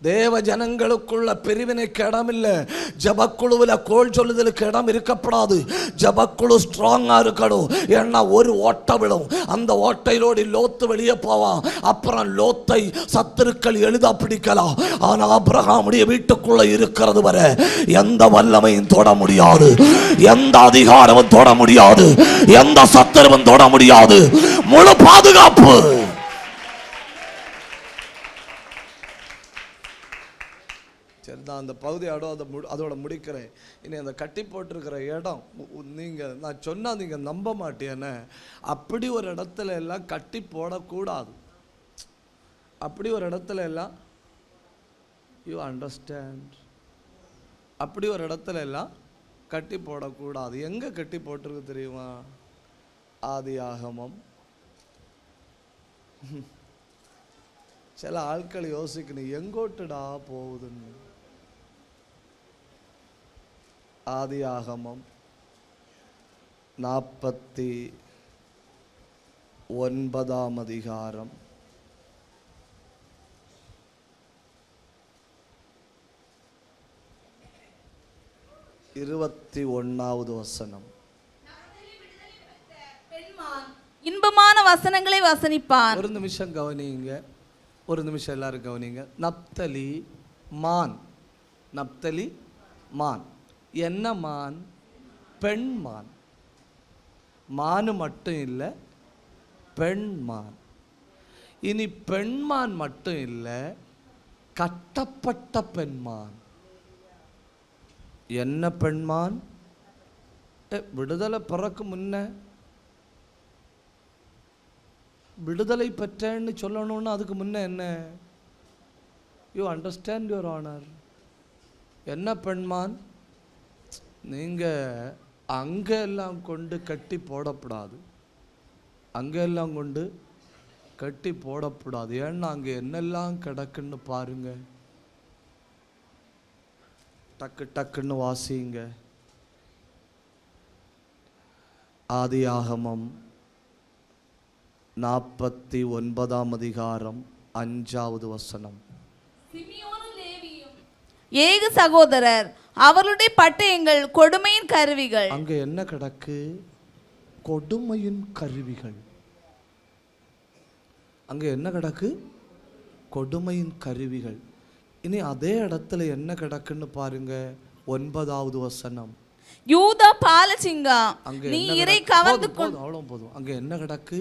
தேவ ஜனங்களுக்குள்ள பிரிவினைக்கு இடம் இல்லை. ஜபக்குழுவில் கோல் சொல்லுதலுக்கு இடம் இருக்கப்படாது. ஜபக்குழு ஸ்ட்ராங்கா இருக்கணும். ஏன்னா ஒரு ஓட்டை விடும், அந்த ஓட்டையிலோடு லோத்து வெளியே போவான். அப்புறம் லோத்தை சத்துருக்கள் எளிதா பிடிக்கலாம். ஆனா ஆபிரகாமுடைய வீட்டுக்குள்ள இருக்கிறது வரை எந்த வல்லமையும் தொட முடியாது, எந்த அதிகாரமும் தொட முடியாது, எந்த சத்துருவும் தொட முடியாது. முழு பாதுகாப்பு. சரிதான், அந்த பகுதியோட அதோட முடிக்கிறேன். இனி அந்த கட்டி போட்டிருக்கிற இடம் நீங்கள் நான் சொன்னால் நீங்கள் நம்ப மாட்டேன்னு. அப்படி ஒரு இடத்துல எல்லாம் கட்டி போடக்கூடாது. அப்படி ஒரு இடத்துல எல்லாம் யூ அண்டர்ஸ்டாண்ட், அப்படி ஒரு இடத்துல எல்லாம் கட்டி போடக்கூடாது. எங்கே கட்டி போட்டிருக்கு தெரியுமா? ஆதியாகமம். சில ஆட்கள் யோசிக்கணும், எங்கோட்டுடா போகுதுன்னு. ஆதியாகமம் 49 அதிகாரம் 21 வசனம். இன்பமான வசனங்களை வசனிப்பான். ஒரு நிமிஷம் கவனிங்க, ஒரு நிமிஷம் எல்லாரும் கவனிங்க. நப்தலி மான். நப்தலி மான் என்ன மான்? பெண் மான். மானு மட்டும் இல்லை, பெண் மான். இனி பெண்மான் மட்டும் இல்லை, கட்டப்பட்ட பெண்மான். என்ன பெண்மான்? விடுதலை பிறக்கு முன்ன விடுதலை பெற்றேன்னு சொல்லணும்னு அதுக்கு முன்ன என்ன? You understand your honour. என்ன பெண்மான்? நீங்கள் அங்கெல்லாம் கொண்டு கட்டி போடக்கூடாது, அங்கெல்லாம் கொண்டு கட்டி போடக்கூடாது. ஏன்னா அங்கே என்னெல்லாம் கிடக்குன்னு பாருங்க. டக்கு டக்குன்னு வாசிங்க. ஆதியாகமம் 49 அதிகாரம் 5வது வசனம். ஏக சகோதரர், அவர்களுடைய பட்டயங்கள் கொடுமையின் கருவிகள். அங்க என்ன கிடக்கு? கொடுமையின் கருவிகள். அங்க என்ன கிடக்கு? கொடுமையின் கருவிகள். இனி அதே இடத்துல என்ன கிடக்குன்னு பாருங்க. 9வது வசனம். யூதா பாலசிங்கம், அங்க நீ என்ன இறை கிடக்கு? கவர்ந்து போதும், போதும், அவ்வளவு போதும். அங்க என்ன கிடக்கு?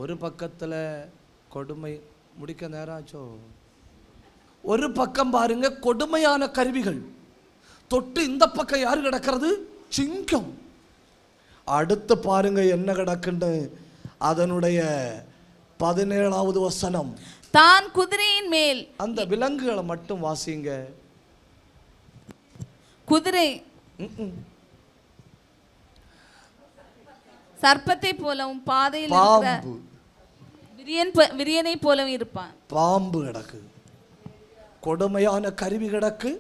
ஒரு பக்கத்துல கொடுமை. முடிக்க நேரம் ஆச்சோ? ஒரு பக்கம் பாருங்க கொடுமையான கருவிகள், தொட்டு இந்த பக்கம் யாரு கிடக்கிறது? சிங்கம். அடுத்து பாருங்க என்ன கிடக்குன்னு, அதனுடைய 17வது வசனம். தான் குதிரையின் மேல், அந்த விலங்குகளை மட்டும் வாசிங்க. குதிரை சர்ப்பத்தை போலவும் பாதையில் இருக்கிற பாம்பு, விரியனை போலவும் இருப்பான். பாம்பு கிடக்கு, கொடுமையான கருவி கிடக்கு,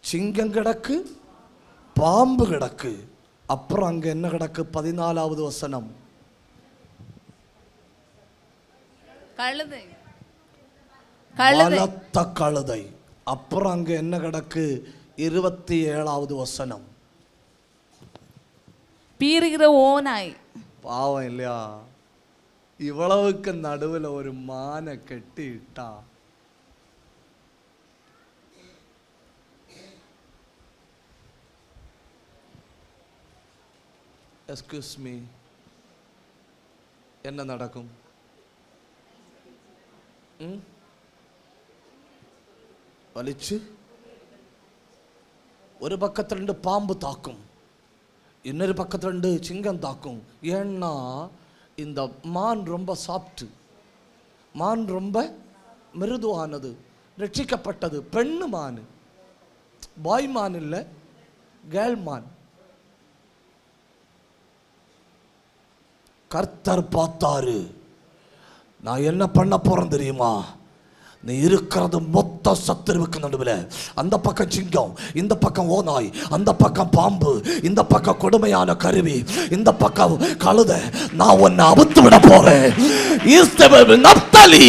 சிங்கம் கிடக்கு, பாம்பு கிடக்கு. அப்புறம் அங்க என்ன கிடக்கு? 14வது வசனம். கழுதை, பலத்த கழுதை. அப்புறம் அங்க என்ன கிடக்கு? 27வது வசனம். பீறுகிற ஓநாய். பாவம் இல்லையா? இவ்வளவுக்கு நடுவில் ஒரு மானை கட்டி இட்டா. எஸ்கியூஸ் மீ, என்ன நடக்கும்? வலிச்சு ஒரு பக்கத்துல 2 பாம்பு தாக்கும், இன்னொரு பக்கத்துல 2 சிங்கம் தாக்கும். ஏன்னா இந்த மான் ரொம்ப சாஃப்ட், மான் ரொம்ப மிருதுவானது, ரட்சிக்கப்பட்டது. பெண்ணு மான், பாய் மான் இல்லை, கேர்ள் மான். கர்த்தர் பார்த்தாரு, நான் என்ன பண்ண போறேன் தெரியுமா? நீ இருக்கிறது மொத்த சத்துருவுக்கு நடுவில். அந்த பக்கம் சிங்கம், இந்த பக்கம் ஓநாய், அந்த பக்கம் பாம்பு, இந்த பக்கம் கொடுமையான கருவி, இந்த பக்கம் கழுதை. நான் உன்னை அவுத்து விட போறேன். நப்தலி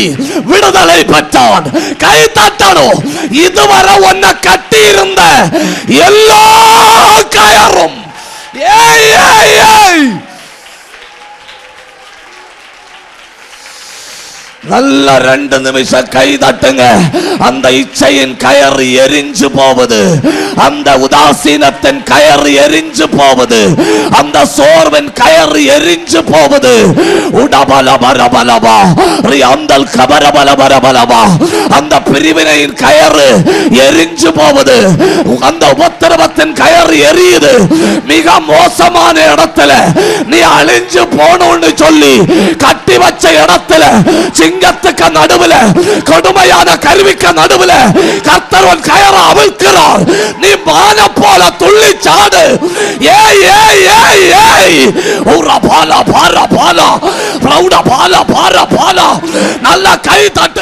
விடுதலை பெற்றான். கை தட்டணும். இதுவரை உன்னை கட்டி இருந்த எல்லா கயரும் ஏய் ஏய் ஏய் நல்ல 2 நிமிஷம் கை தட்டுங்க. அந்த இச்சையின் கயறு எரிஞ்சு போவது, அந்த உதாசீனத்தின் கயறு எரிஞ்சு போவது, அந்த சோர்வின் கயறு எரிஞ்சு போவது. உடபலபரபலபா ரியாந்தல் கபரபலபரபலபா, அந்த பிரிவினையின் கயறு எரிஞ்சு போவது, அந்த உபத்திரவத்தின் கயறு எரியுது. மிக மோசமான இடத்துல நீ அழிஞ்சு போனோன்னு சொல்லி கட்டி வச்ச இடத்துல சிங்கத்துக்கு நடுவுல, கொடுமையான கருவிக்கு நடுவுல கர்த்தர் உன் கயரை அவிழ்க்கிறார். நீ மான போல துள்ளி சாடு. ஏய் ஏய் ஏய் ஏய் ஊரா பாலா பாரா பாலா பிரௌட பாலா பாரா பாலா. நல்ல கை தட்டு.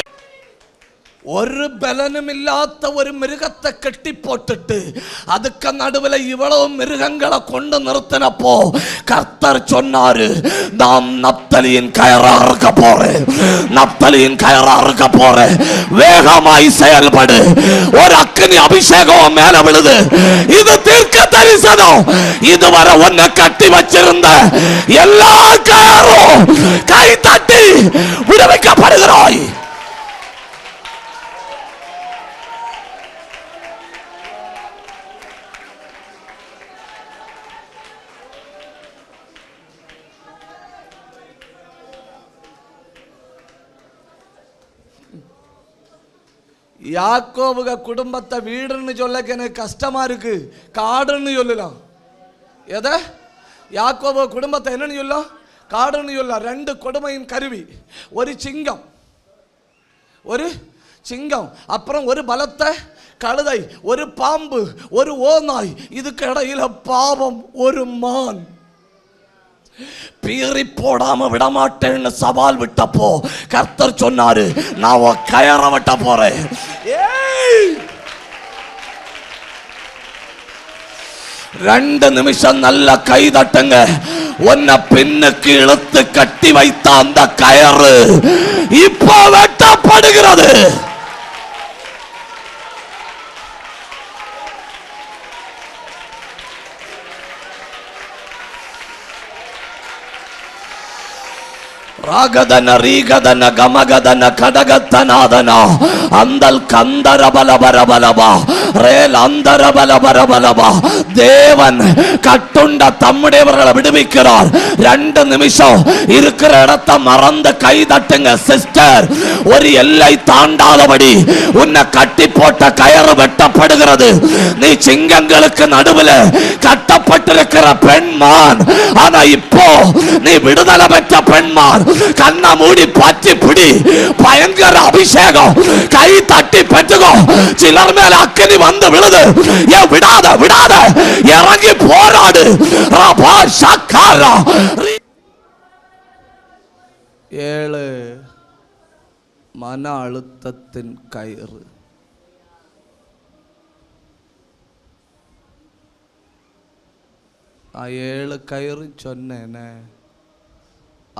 ஒரு பலனும் இல்லாத ஒரு மிருகத்தை கட்டி போட்டுட்டு அதுக்கு நடுவில் இவ்வளவு மிருகங்களை கொண்டு நிறுத்தினப்போ கர்த்தர் சொன்னாரு, நாம் நப்தலியின் கயரா இருக்க போறேன், நப்தலியின் கயரா இருக்க போறேன். வேகமாய் செயல்படு. ஒரு அக்கினி அபிஷேகம் மேல விழுது. இது தீர்க்க தரிசனம். இதுவரை உன்னை கட்டி வச்சிருந்த எல்லா கயரும் கை தட்டி விடுவிக்கப்படுகிறாய். யாக்கோபுக குடும்பத்தை வீடுன்னு சொல்ல எனக்கு கஷ்டமா இருக்கு, காடுன்னு சொல்லலாம். எதை? யாக்கோபு குடும்பத்தை என்னன்னு சொல்லலாம்? காடுன்னு சொல்லலாம். 2 கொடுமையின் கருவி, ஒரு சிங்கம், ஒரு சிங்கம், அப்புறம் ஒரு பலத்த கழுதை, ஒரு பாம்பு, ஒரு ஓநாய், இதுக்கு இடையில பாவம், ஒரு மான். பீறி போடாம விடமாட்டேன்னு சவால் விட்டப்போ கர்த்தர் சொன்னாரு, நான் கயற விட்ட போறேன். 2 நிமிஷம் நல்ல கை தட்டுங்க. உன்னை பின்னுக்கு இழுத்து கட்டி வைத்த அந்த கயறு இப்போ வெட்டப்படுகிறது. ராகதன ரீகதன கமகதன கடகத்தனாதன அந்தல் கந்தரபலபரபலபா ரேல் அந்தரபலபரபலபா. தேவன் கட்டுண்ட தம்முடையவர்களை விடுவிக்கிறார். 2 நிமிஷம் இருக்கிற இடத்தை மறந்து கை தட்டுங்க சிஸ்டர். ஒரு எல்லை தாண்டாதபடி உன்னை கட்டி போட்ட கயறு வெட்டப்படுகிறது. நீ சிங்கங்களுக்கு நடுவில் கட்டப்பட்டிருக்கிற பெண்மான், ஆனா இப்போ நீ விடுதலை பெற்ற பெண்மான். கண்ண மூடி பற்றி பிடி. பயங்கர அபிஷேகம். கை தட்டி பெற்றுக்கோ. சிலர் மேல அக்கினி வந்து விழுது. ஏன் விடாத விடாத, இறங்கி போராடு. 7 மன அழுத்தத்தின் கயிறு. நான் 7 கயிறு சொன்னேனே.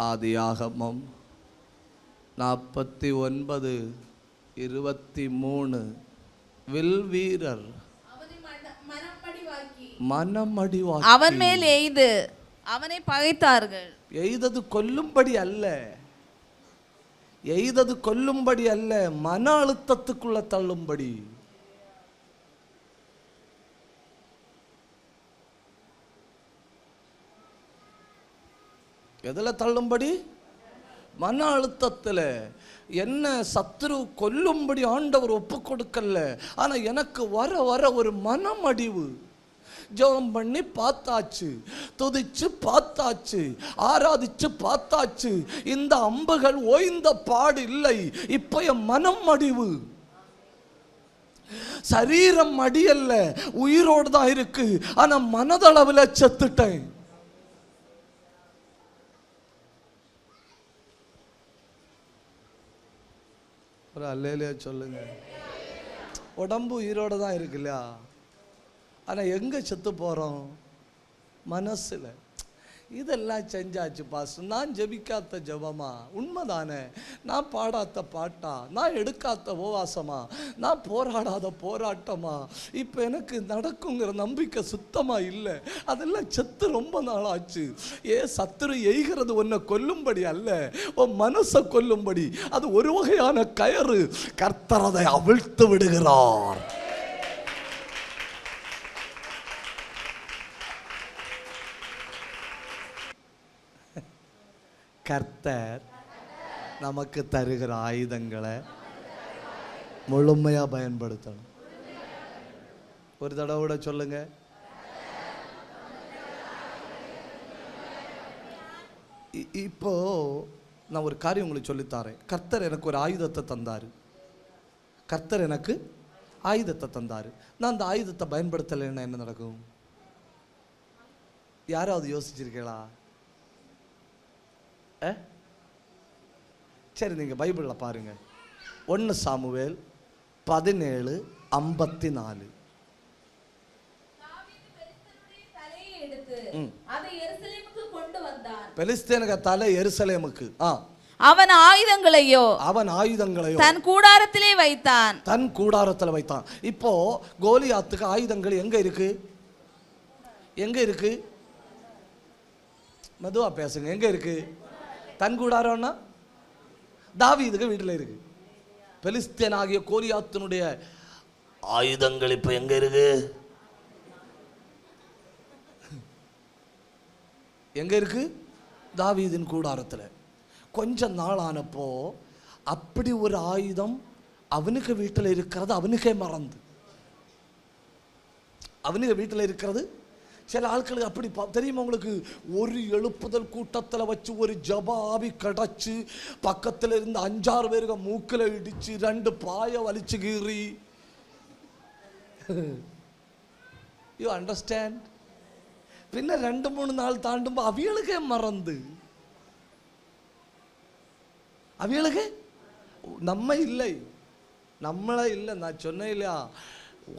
ஆதியாகமம் 49:23 வில் வீரர் மனமடிவாக்கி அவன் மேல் எய்து அவனை பகைத்தார்கள். எய்தது கொல்லும்படி அல்ல, எய்தது கொல்லும்படி அல்ல, மன அழுத்தத்துக்குள்ள தள்ளும்படி. எதில் தள்ளும்படி? மன அழுத்தத்தில். என்ன சத்துரு கொல்லும்படி ஆண்டவர் ஒப்பு கொடுக்கல, ஆனா எனக்கு வர வர ஒரு மனமடிவு. ஜெபம் பண்ணி பார்த்தாச்சு, துதிச்சு பார்த்தாச்சு, ஆராதிச்சு பார்த்தாச்சு, இந்த அம்புகள் ஓய்ந்த பாடு இல்லை. இப்ப என் மனம் அடிவு. சரீரம் அடியல்ல, உயிரோடு தான் இருக்கு, ஆனா மனதளவில் செத்துட்டேன். ஒரு அல்லேலூயா சொல்லுங்க. உடம்பு உயிரோட தான் இருக்கு இல்லையா, ஆனா எங்க செத்து போறோம்? மனசுல. இதெல்லாம் செஞ்சாச்சு பாஸ்டர். நான் ஜெபிக்காத ஜெபமா? உண்மைதானே. நான் பாடாத பாட்டா? நான் எடுக்காத உபவாசமா? நான் போராடாத போராட்டமா? இப்போ எனக்கு நடக்குங்கிற நம்பிக்கை சுத்தமா இல்லை. அதெல்லாம் செத்து ரொம்ப நாள் ஆச்சு. சத்துரு எய்கிறது உன்னை கொல்லும்படி அல்ல, உன் மனசை கொல்லும்படி. அது ஒரு வகையான கயறு. கர்த்தர் அதை அவிழ்த்து விடுகிறார். கர்த்தர் நமக்கு தருகிற ஆயுதங்களை முழுமையா பயன்படுத்தணும். ஒரு தடவை சொல்லுங்க. இப்போ நான் ஒரு காரியம் உங்களுக்கு சொல்லித்தாரேன். கர்த்தர் எனக்கு ஒரு ஆயுதத்தை தந்தாரு. கர்த்தர் எனக்கு ஆயுதத்தை தந்தாரு. நான் அந்த ஆயுதத்தை பயன்படுத்தலைன்னா என்ன நடக்கும்? யாராவது யோசிச்சிருக்கீங்களா? சரி, நீங்க பைபிள்ல பாருங்க. 1 சாமுவேல் 17:54. பெலிஸ்தேனுக்கு தலை எருசலேமுக்கு. அவன் ஆயுதங்களையோ தன் கூடாரத்திலே வைத்தான். தன் கூடாரத்தில் வைத்தான். இப்போ கோலியாத்துக்கு ஆயுதங்கள் எங்க இருக்கு? எங்க இருக்கு? மெதுவா பேசுங்க. எங்க இருக்கு? தன் கூடாரம்னா தாவீதுக்கு வீட்டில் இருக்கு. பெலிஸ்தேன் ஆகிய கோலியாத்தினுடைய ஆயுதங்கள் இப்ப எங்க இருக்கு? எங்க இருக்கு? தாவீதின் கூடாரத்தில். கொஞ்ச நாள் ஆனப்போ அப்படி ஒரு ஆயுதம் அவனுக்கு வீட்டில் இருக்கிறது அவனுக்கே மறந்து. அவனுக்கு வீட்டில் இருக்கிறது சில ஆட்களுக்கு அப்படி தெரியுமா உங்களுக்கு? ஒரு எழுப்புதல் கூட்டத்தில் வச்சு ஒரு ஜபாபி கடைச்சு பக்கத்தில் இருந்து 5-6 பேருக்கு மூக்கில் இடிச்சு 2 பாய வலிச்சு கீறி. You understand? பின்ன 2-3 நாள் தாண்டும் அவியலுக்கே மறந்து. அவியலுக்கு நம்ம இல்லை, நம்மளே இல்லை. நான் சொன்னேன் இல்லையா,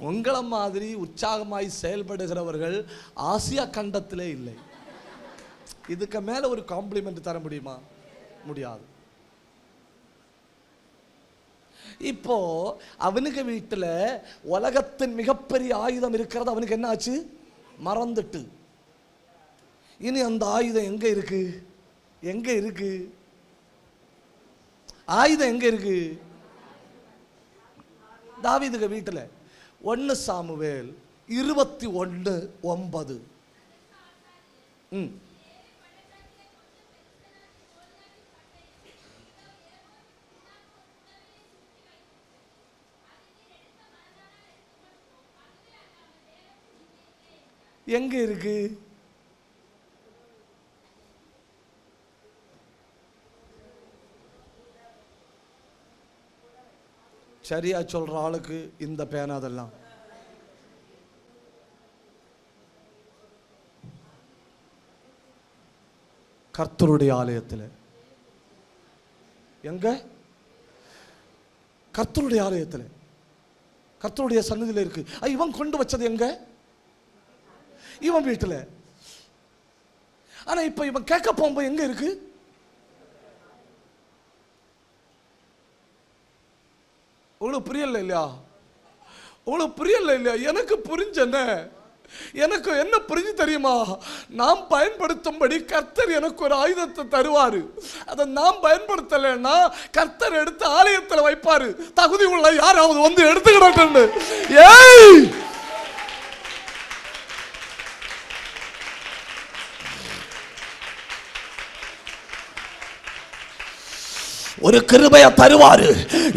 உங்களை மாதிரி உற்சாகமாய் செயல்படுகிறவர்கள் ஆசியா கண்டத்திலே இல்லை. இதுக்கு மேல ஒரு காம்ப்ளிமெண்ட் தர முடியுமா? முடியாது. இப்போ அவனுக்கு வீட்டில் உலகத்தின் மிகப்பெரிய ஆயுதம் இருக்கிறது அவனுக்கு என்ன ஆச்சு? மறந்துட்டு. இனி அந்த ஆயுதம் எங்க இருக்கு? எங்க இருக்கு? ஆயுதம் எங்க இருக்கு? தாவீதுக்கு வீட்டுல. 1 சாமுவேல் 21:9. எங்க இருக்கு? சரியா சொல்ற ஆளுக்கு இந்த பேனா அதெல்லாம். கர்த்தருடைய ஆலயத்தில். எங்க? கர்த்தருடைய ஆலயத்தில், கர்த்தருடைய சன்னதியில் இருக்கு. இவன் கொண்டு வச்சது எங்க? இவன் வீட்டில். ஆனா இப்ப இவன் கேட்க போகும்போது எங்க இருக்கு? உங்களுக்கு புரியல இல்லையா? உங்களுக்கு புரியல இல்லையா? எனக்கு புரிஞ்சன. எனக்கு என்ன புரிஞ்சு தெரியுமா? நாம் பயன்படுத்தும்படி கர்த்தர் எனக்கு ஒரு ஆயுதத்தை தருவாரு. அதை நாம் பயன்படுத்தலைன்னா கர்த்தர் எடுத்து ஆலயத்தில் வைப்பாரு. தகுதி உள்ள யாராவது வந்து எடுத்துக்கிட்டு. ஏய், ஒரு கிருபையை தருவாரு.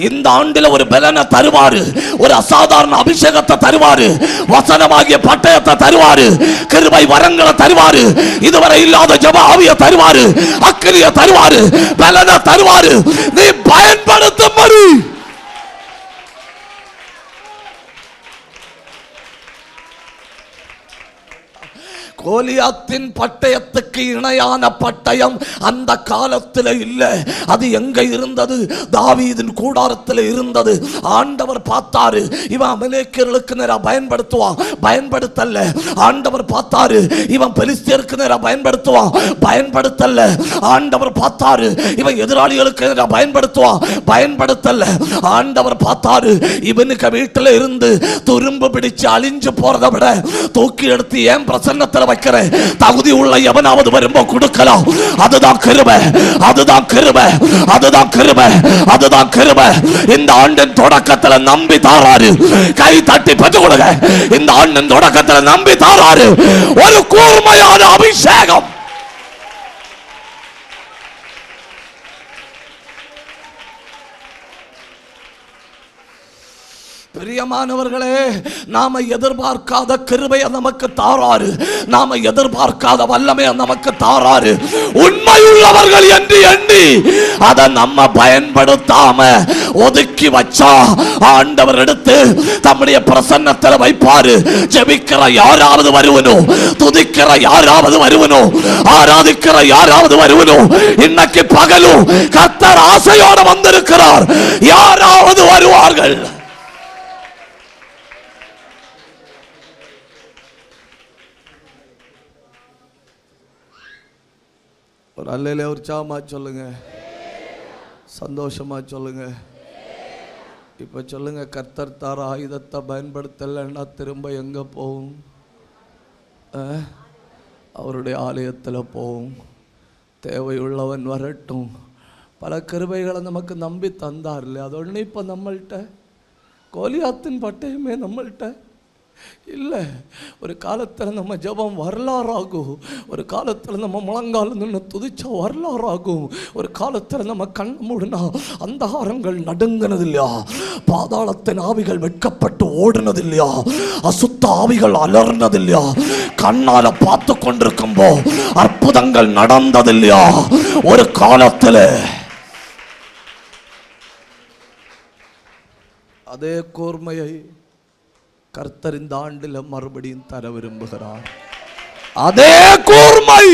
இந்த ஆண்டில் ஒரு பலனை தருவாரு. ஒரு அசாதாரண அபிஷேகத்தை தருவாரு. வசனமாகிய பட்டயத்தை தருவாரு. கிருபை வரங்களை தருவாரு. இதுவரை இல்லாத ஜெப ஆவியை தருவாரு. அக்கினியை தருவாரு. பலனை தருவாரு. நீ பயன்படுத்தும்படி. கோலியாத்தின் பட்டயத்துக்கு இணையான பட்டயம் அந்த காலத்தில் இல்லை. அது எங்க இருந்தது? தாவீதின் கூடாரத்தில் இருந்தது. ஆண்டவர் பார்த்தாரு, இவன் அமலேக்கியர்களுக்கு நேரா பயன்படுத்துவான், பயன்படுத்தல. ஆண்டவர் பார்த்தாரு, இவன் பெலிஸ்தியருக்கு நேரா பயன்படுத்துவான், பயன்படுத்தல. ஆண்டவர் பார்த்தாரு, இவன் எதிராளிகளுக்கு நேரா பயன்படுத்துவான், பயன்படுத்தல. ஆண்டவர் பார்த்தாரு, இவனுக்கு வீட்டில் இருந்து துரும்பு பிடிச்சு அழிஞ்சு போறதை விட தூக்கி எடுத்து ஏன் பிரசன்னத்தில் வைக்கிற தகுதி உள்ள எவனாவது வரும்போது கொடுக்கலாம். அதுதான் கிருபை, அதுதான் கிருபை, அதுதான் கிருபை, அதுதான் கிருபை. இந்த ஆண்டின் தொடக்கத்தில் நம்பி தாராரு. கை தட்டி பெற்று கொடுங்க. இந்த ஆண்டின் தொடக்கத்தில் நம்பி தாராரு ஒரு கூர்மையான அபிஷேகம். பிரியமானவர்களே, நாம எதிர்பார்க்காத கிருபையை நமக்கு தாராரு. நாம எதிர்பார்க்காத வல்லமையை நமக்கு தாராரு. உண்மையுள்ளவர்கள் என்று எண்ணி அதை நம்ம பயன்படுத்தாம ஒதுக்கி வச்சா ஆண்டவர் எடுத்து தம்முடைய பிரசன்னத்தில் வைப்பாரு. ஜெபிக்கிற யாராவது வருவனோ, துதிக்கிற யாராவது வருவனோ, ஆராதிக்கிற யாராவது வருவனோ, இன்னைக்கு பகலும் கர்த்தர் ஆசையோடு வந்திருக்கிறார். யாராவது வருவார்கள். ஒரு அல்லையில உற்சாகமா சொல்லுங்க, சந்தோஷமா சொல்லுங்க. இப்ப சொல்லுங்க, கர்த்தர் தார ஆயுதத்தை பயன்படுத்தலைன்னா திரும்ப எங்க போகும்? அவருடைய ஆலயத்தில் போகும். தேவையுள்ளவன் வரட்டும். பல கிருபைகளை நமக்கு நம்பி தந்தார் இல்லையா? அது ஒன்று இப்போ நம்மள்கிட்ட. கோலியாத்தின் பட்டயமே நம்மள்கிட்ட இல்லை. ஒரு காலத்தில் நம்ம ஜெபம் வரலாறாகும். ஒரு காலத்தில் நம்ம முழங்கால் நின்று துதிச்சா வரலாறாகும். ஒரு காலத்தில் நம்ம கண் மூடினா அந்தகாரங்கள் நடுங்கினது இல்லையா? பாதாளத்தின் ஆவிகள் வெட்கப்பட்டு ஓடினது இல்லையா? அசுத்த ஆவிகள் அலர்னது இல்லையா? கண்ணால பார்த்து கொண்டிருக்கும்போ அற்புதங்கள் நடந்தது இல்லையா? ஒரு காலத்தில் அதே கூர்மையை கர்த்தர் இந்த ஆண்டில் மறுபடியும் தர விரும்புகிறார். அதே கூர்மை.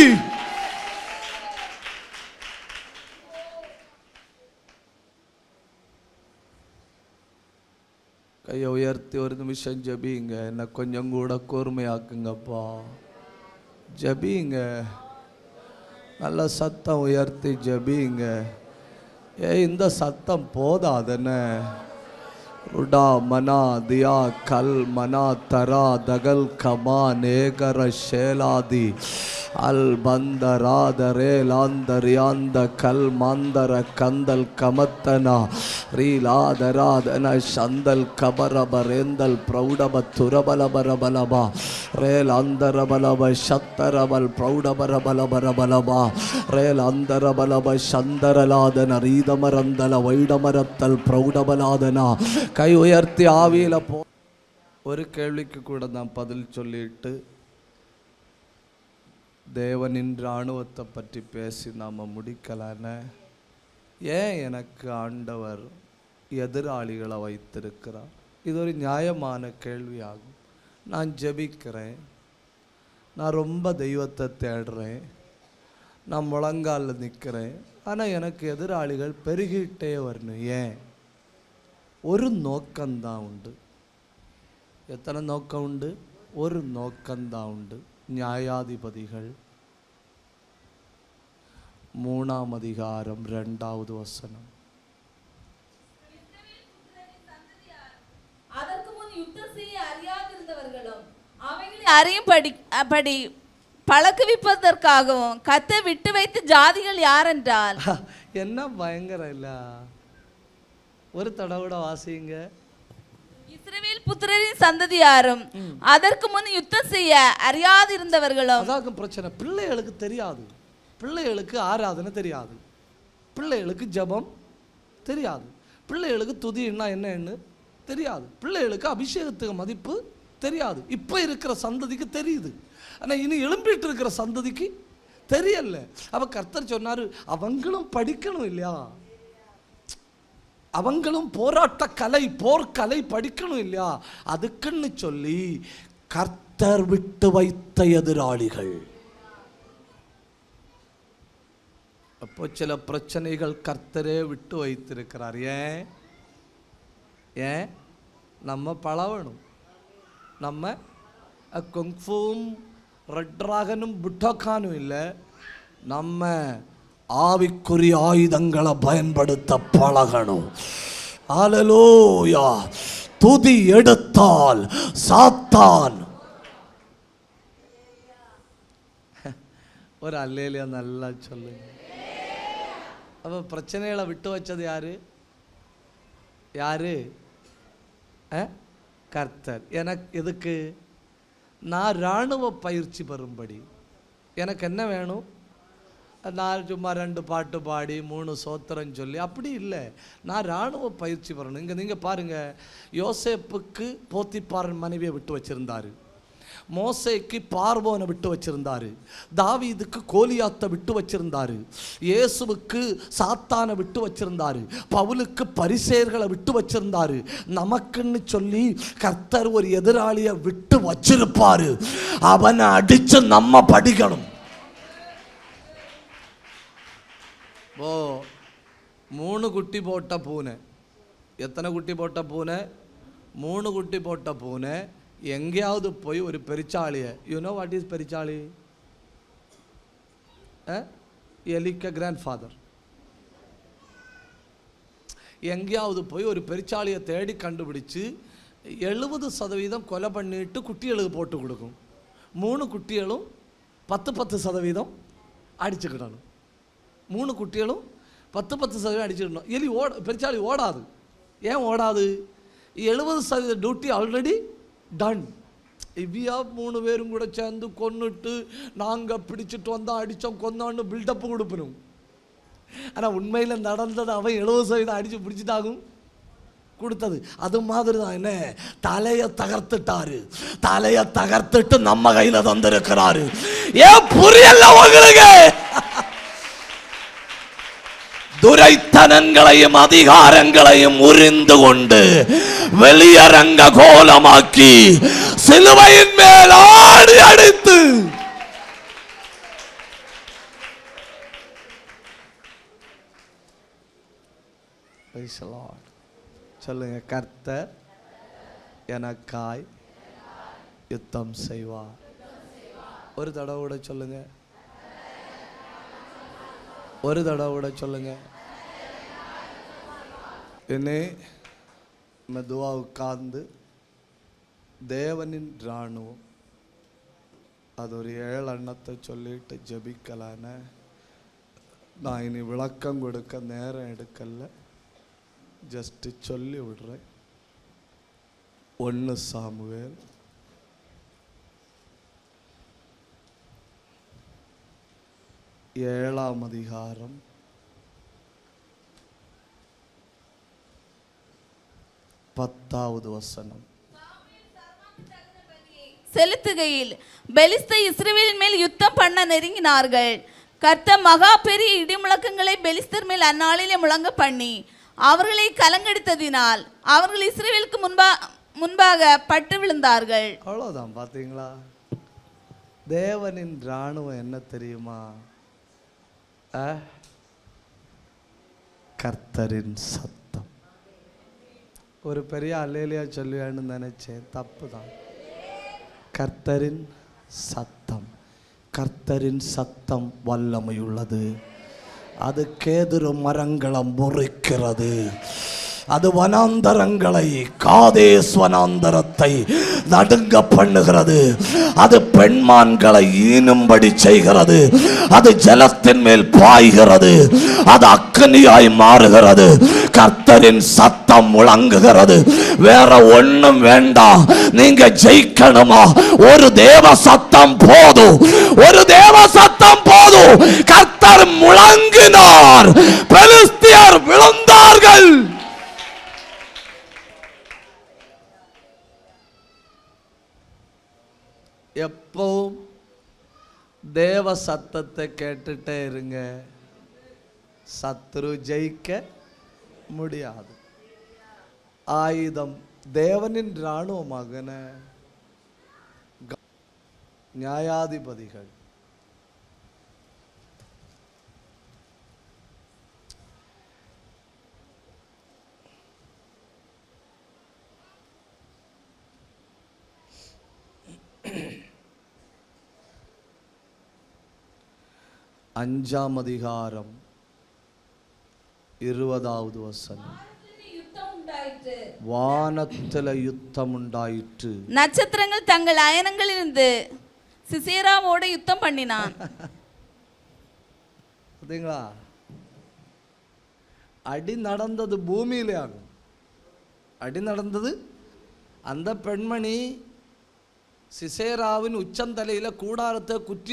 கையை உயர்த்தி ஒரு நிமிஷம் ஜெபிங்க. என்ன கொஞ்சம் கூட கூர்மையாக்குங்கப்பா. ஜெபிங்க. நல்ல சத்தம் உயர்த்தி ஜெபிங்க. இந்த சத்தம் போதாதன. रुडा मना दिया कल मना तरा दगल कमा नेगर शेलादी அல் பந்தராதரே லாந்தரியாந்த கல் மாந்தர கந்தல் கமத்தனா ரீலாதராதன சந்தல் கபரபரேந்தல் பிரௌடப துரபலபரபலபா ரேல் அந்தரபலப சத்தரபல் பிரௌடபரபலபரபலபா ரேல் அந்தரபலப சந்தரலாதன ரீதமரந்தல வைடமரத்தல் பிரௌடபலாதனா. கை உயர்த்தி ஆவியில போ. ஒரு கேள்விக்கு கூட நான் பதில் சொல்லிட்டு தேவனின் இராணுவத்தை பற்றி பேசி நாம் முடிக்கலான்னு. ஏன் எனக்கு ஆண்டவர் எதிராளிகளை வைத்திருக்கிறார்? இது ஒரு நியாயமான கேள்வியாகும். நான் ஜெபிக்கிறேன், நான் ரொம்ப தெய்வத்தை தேடுறேன், நான் முழங்காலில் நிற்கிறேன், ஆனால் எனக்கு எதிராளிகள் பெருகிட்டே வரணும். ஏன்? ஒரு நோக்கம்தான் உண்டு. எத்தனை நோக்கம் உண்டு? ஒரு நோக்கம்தான் உண்டு. நியாயாதிபதிகள் 3ஆம் அதிகாரம் 2வது வசனம். அதற்கு முன் யுத்தம் செய்ய அறியாதிருந்தவர்களும் அவைகளை அறியும்படி பழக்குவிப்பதற்காகவும் கத்தை விட்டு வைத்த ஜாதிகள் யாரென்றால். என்ன பயங்கரம் இல்ல? ஒரு தடவை வாசிங்க. இஸ்ரவேல் புத்திரரின் சந்ததியாரும் அதற்கு முன் யுத்தம் செய்ய அறியாதிருந்தவர்களும். அதான் பிரச்சனை. பிள்ளைகளுக்கு தெரியாது, பிள்ளைகளுக்கு ஆராதனை தெரியாது, பிள்ளைகளுக்கு ஜெபம் தெரியாது, பிள்ளைகளுக்கு துதின்னா என்னன்னு தெரியாது, பிள்ளைகளுக்கு அபிஷேகத்துக்கு மதிப்பு தெரியாது. இப்போ இருக்கிற சந்ததிக்கு தெரியுது, ஆனால் இனி எழும்பிட்டு இருக்கிற சந்ததிக்கு தெரியல. அப்ப கர்த்தர் சொன்னாரு, அவங்களும் படிக்கணும் இல்லையா? அவங்களும் போராட்ட கலை, போர்க்கலை படிக்கணும் இல்லையா? அதுக்குன்னு சொல்லி கர்த்தர் விட்டு வைத்த எதிராளிகள். அப்போ சில பிரச்சனைகள் கர்த்தரே விட்டு வைத்திருக்கிறார். ஏன்? ஏன்? நம்ம பழகணும். நம்ம குங்ஃபுவும் ரெட் டிராகனும் புட்டோக்கானும் இல்லை, நம்ம ஆவிக்குரிய ஆயுதங்களை பயன்படுத்த பழகணும். ஹல்லேலூயா. துதி எடுத்தால் சாத்தான். ஒரு அல்லேலியா நல்லா சொல்லுங்க. அப்போ பிரச்சனைகளை விட்டு வச்சது யாரு? யாரு? கர்த்தர். எனக்கு எதுக்கு? நான் இராணுவ பயிற்சி பெறும்படி. எனக்கு என்ன வேணும்? நான் சும்மா 2 பாட்டு பாடி 3 சோத்திரம் சொல்லி அப்படி இல்லை. நான் இராணுவ பயிற்சி பெறணும். இங்கே நீங்கள் பாருங்கள், யோசேப்புக்கு போத்திப்பாரன் மனைவியை விட்டு வச்சுருந்தாரு, மோசேக்கு பார்வோனை விட்டு வச்சிருந்தாரு, தாவீதுக்கு கோலியாத்தை விட்டு வச்சிருந்தாரு, இயேசுவுக்கு சாத்தானை விட்டு வச்சிருந்தாரு, பவுலுக்கு பரிசேயர்களை விட்டு வச்சிருந்தாரு. நமக்குன்னு சொல்லி கர்த்தர் ஒரு எதிராளியை விட்டு வச்சிருப்பாரு. அவனை அடிச்சு நம்ம படிக்கணும். ஓ 3 குட்டி போட்ட பூனை. எத்தனை குட்டி போட்ட பூனை? 3 குட்டி போட்ட பூனை எங்கேயாவது போய் ஒரு பெருச்சாளியை, யூ நோ வாட் இஸ் பெருச்சாளி? எலிக்க கிராண்ட் ஃபாதர். எங்கேயாவது போய் ஒரு பெருச்சாளியை தேடி கண்டுபிடிச்சு 70% கொலை பண்ணிட்டு குட்டிகளுக்கு போட்டு கொடுக்கும். 3 குட்டிகளும் 10% அடிச்சுக்கிடணும். 3 குட்டிகளும் 10% அடிச்சுக்கிடணும். எலி பெருச்சாளி ஓடாது. ஏன் ஓடாது? 70% டியூட்டி ஆல்ரெடி டன். இவ்வியா 3 பேரும் கூட சேர்ந்து கொன்னுட்டு நாங்கள் பிடிச்சிட்டு வந்தோம், அடித்தோம், கொந்தோன்னு பில்டப்பு கொடுப்பணும். ஆனால் உண்மையில் நடந்தது அவன் 70% அடித்து பிடிச்சிட்டாகும் கொடுத்தது. அது மாதிரி தான். என்ன? தலையை தகர்த்துட்டாரு. தலையை தகர்த்துட்டு நம்ம கையில் தந்திருக்கிறாரு. ஏன் புரியல உங்களுக்கு? துரைத்தனங்களையும் அதிகாரங்களையும் உரிந்து கொண்டு வெளியரங்க கோலமாக்கி சிலுவையின் மேல் ஆடி அடித்து சொல்லுங்க, கர்த்தர் எனக்காய் யுத்தம் செய்வார். ஒரு தடவை சொல்லுங்க, ஒரு தடவை சொல்லுங்க. என்னே மெதுவா உட்கார்ந்து தேவனின் இராணுவம் அது ஒரு 7 எண்ணத்தை சொல்லிட்டு ஜெபிக்கலான்னு. நான் இனி விளக்கம் கொடுக்க நேரம் எடுக்கல, ஜஸ்ட் சொல்லி விடுறேன். 1 சாமுவேல் 7ஆம் அதிகாரம் 10வது வசனம். செலுத்துகையில் பெலிஸ்தர் இஸ்ரவேலின் மேல் யுத்தம் பண்ண நெருங்கினார்கள். கர்த்தர் மகா பெரிய இடிமுழக்கங்களை பெலிஸ்தர் மேல் அந்நாளிலே முழங்க பண்ணி அவர்களை கலங்கடித்ததினால் அவர்கள் இஸ்ரவேலுக்கு முன்பாக பட்டு விழுந்தார்கள். அவ்வளோதான். பார்த்தீங்களா? தேவனின் இராணுவம் என்ன தெரியுமா? கர்த்தரின் சத்தம். ஒரு பெரிய அல்லேலியா சொல்லுவேன்னு நினைச்சேன், தப்பு தான். கர்த்தரின் சத்தம். கர்த்தரின் சத்தம் வல்லமையுள்ளது. அது கேதுரு மரங்களை முறிக்கிறது. அது வனாந்தரங்களை, காதேஸ் வனாந்தரத்தை நடுங்க பண்ணுகிறது. அது பெண்மான்களை ஈனும்படி செய்கிறது. அது ஜலத்தின் மேல் பாய்கிறது. அது அக்கினியாய் மாறுகிறது. கர்த்தரின் சத்தம் முழங்குகிறது. வேற ஒண்ணும் வேண்டாம். நீங்க ஜெயிக்கணுமா? ஒரு தேவ சத்தம் போதும். ஒரு தேவ சத்தம் போதும். கர்த்தர் முழங்கினார், பெலிஸ்தியர் விழுந்தார்கள். எப்பவும் தேவ சத்தத்தை கேட்டுட்டே இருங்க. சத்துரு ஜெயிக்க முடியாது. ஆயுதம் தேவனின் இராணுவமாகன நியாயாதிபதிகள். அஞ்சாம் அதிகாரம் 20வது வசனம். வானத்தில யுத்தம் உண்டாயிற்று. நட்சத்திரங்கள் தங்கள் அயனங்களிலிருந்து சிசேராவோடு யுத்தம் பண்ணினான். பார்த்தீங்களா? அடி நடந்தது பூமியிலே ஆகும். அடி நடந்தது. அந்த பெண்மணி சிசேராவின் உச்சந்தலையில் கூடாரத்தை குற்றி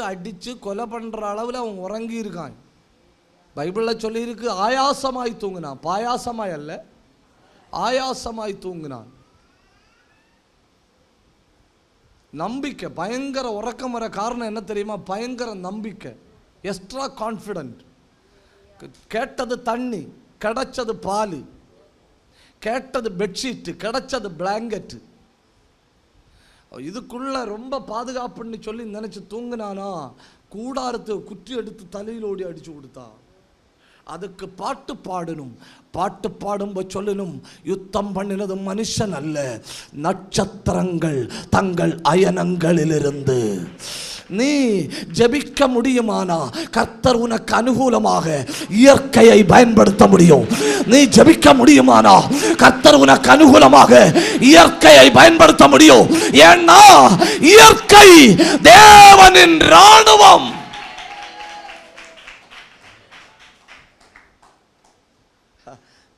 அடித்து கொலை பண்ணுற அளவில் அவன் உறங்கி இருக்கான். பைபிளில் சொல்லியிருக்கு, ஆயாசமாய் தூங்கினான். பாயாசமாய் அல்ல, ஆயாசமாய் தூங்கினான். நம்பிக்கை. பயங்கர உறக்கம் வர காரணம் என்ன தெரியுமா? பயங்கர நம்பிக்கை, எக்ஸ்ட்ரா கான்ஃபிடென்ட். கேட்டது தண்ணி, கிடைச்சது பால். கேட்டது பெட்ஷீட்டு, கிடைச்சது பிளாங்கெட்டு. இதுக்குள்ள ரொம்ப பாதுகாப்புன்னு சொல்லி நினைச்சு தூங்கினானா, கூடாரத்தை குற்றி எடுத்து தலையிலோடி அடிச்சு கொடுத்தா. அதுக்கு பாட்டு பாடணும். பாட்டு பாடும்போது சொல்லணும், யுத்தம் பண்ணினது மனுஷன் அல்ல, நட்சத்திரங்கள் தங்கள் அயனங்களிலிருந்து. நீ ஜெபிக்க முடியுமானா கர்த்தர் உனக்கு அனுகூலமாக இயற்கையை பயன்படுத்த முடியும். நீ ஜெபிக்க முடியுமானா கர்த்தர் உனக்கு அனுகூலமாக இயற்கையை பயன்படுத்த முடியும். ஏன்னா இயற்கை தேவனின் இராணுவம்.